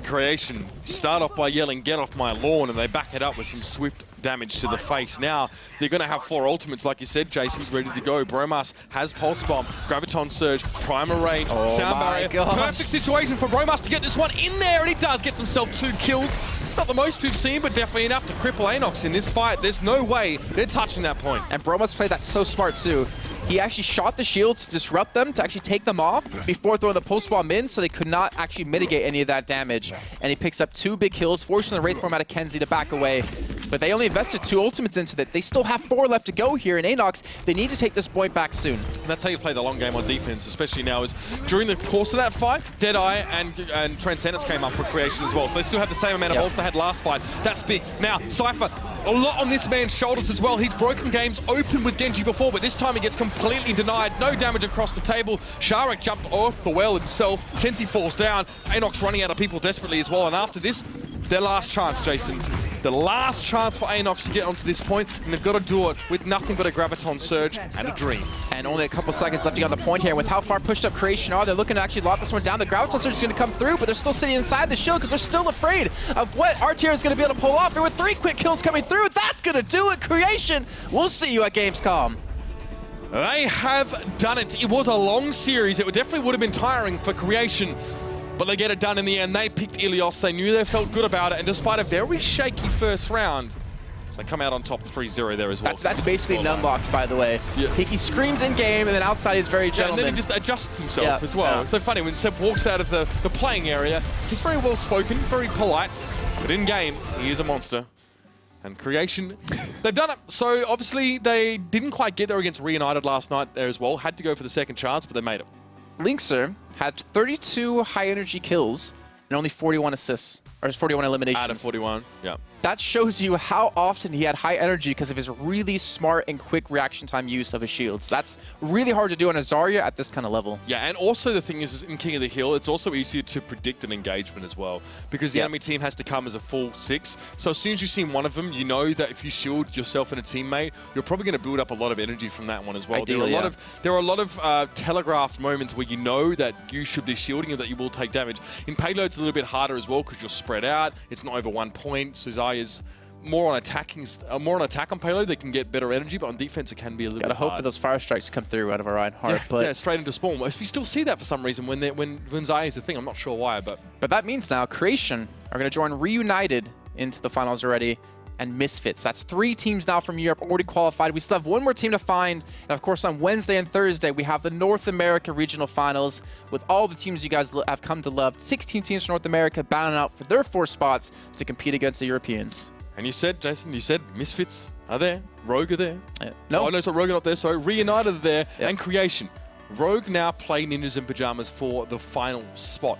Creation start off by yelling, "Get off my lawn," and they back it up with some swift damage to the face. Now, they're going to have 4 ultimates, like you said, Jason, ready to go. Bromas has Pulse Bomb, Graviton Surge, Primer Range, Sound Barrier. Gosh. Perfect situation for Bromas to get this one in there, and he does get himself 2 kills. Not the most we've seen, but definitely enough to cripple ANOX in this fight. There's no way they're touching that point. And Bromas played that so smart, too. He actually shot the shields to disrupt them, to actually take them off before throwing the post bomb in, so they could not actually mitigate any of that damage. And he picks up 2 big kills, forcing the Wraith form out of Kenzie to back away. But they only invested 2 ultimates into that. They still have 4 left to go here, and ANOX, they need to take this point back soon. And that's how you play the long game on defense, especially now, is during the course of that fight, Deadeye and Transcendence came up for Creation as well. So they still have the same amount of ults they had last fight. That's big. Now, Cypher, a lot on this man's shoulders as well. He's broken games open with Genji before, but this time he gets completely denied. No damage across the table. Sharek jumped off the well himself. Kenzie falls down. ANOX running out of people desperately as well. And after this, their last chance, Jason. The last chance for ANOX to get onto this point, and they've got to do it with nothing but a Graviton Surge and a Dream. And only a couple seconds left to get on the point here. With how far pushed up Creation are, they're looking to actually lock this one down. The Graviton Surge is going to come through, but they're still sitting inside the shield because they're still afraid of what RTR is going to be able to pull off. And with 3 quick kills coming through, that's going to do it. Creation, we'll see you at gamescom. They have done it. It was a long series. It definitely would have been tiring for Creation, but they get it done in the end. They picked Ilios. They knew they felt good about it, and despite a very shaky first round, they come out on top 3-0 there as well. That's basically nunlocked, by the way. Yeah. He screams in game, and then outside he's very gentleman. And then he just adjusts himself as well. Yeah. It's so funny when Seb walks out of the playing area. He's very well spoken, very polite, but in game he is a monster. And Creation, they've done it. So obviously they didn't quite get there against Reunited last night there as well. Had to go for the second chance, but they made it. Linkser had 32 high energy kills and only 41 assists, or 41 eliminations. Out of 41, yeah. That shows you how often he had high energy because of his really smart and quick reaction time use of his shields. That's really hard to do on a Zarya at this kind of level. Yeah, and also the thing is in King of the Hill, it's also easier to predict an engagement as well because the enemy team has to come as a full 6. So as soon as you see one of them, you know that if you shield yourself and a teammate, you're probably going to build up a lot of energy from that one as well. Ideally, there are a lot of telegraphed moments where you know that you should be shielding and that you will take damage. In payload's a little bit harder as well because you're spread out. It's not over 1 point. So Zarya's more on attack on payload. They can get better energy, but on defense it can be a little bit hard. Gotta hope for those fire strikes to come through out of our Reinhardt. Yeah, straight into spawn. We still see that for some reason when Zarya is the thing. I'm not sure why, but that means now Creation are going to join Reunited into the finals already, and Misfits. That's 3 teams now from Europe already qualified. We still have 1 more team to find, and of course on Wednesday and Thursday we have the North America Regional Finals with all the teams you guys have come to love. 16 teams from North America battling out for their 4 spots to compete against the Europeans. And you said, Jason, Misfits are there, Rogue are there. No. Oh, no, so Rogue are not there, sorry. Reunited are there, and Creation. Rogue now play Ninjas in Pajamas for the final spot.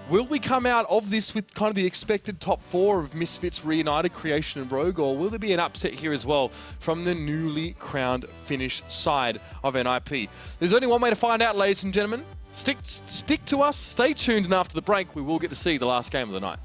Will we come out of this with kind of the expected top 4 of Misfits, Reunited, Creation, and Rogue, or will there be an upset here as well from the newly crowned Finnish side of NIP? There's only one way to find out, ladies and gentlemen. Stick to us, stay tuned, and after the break, we will get to see the last game of the night.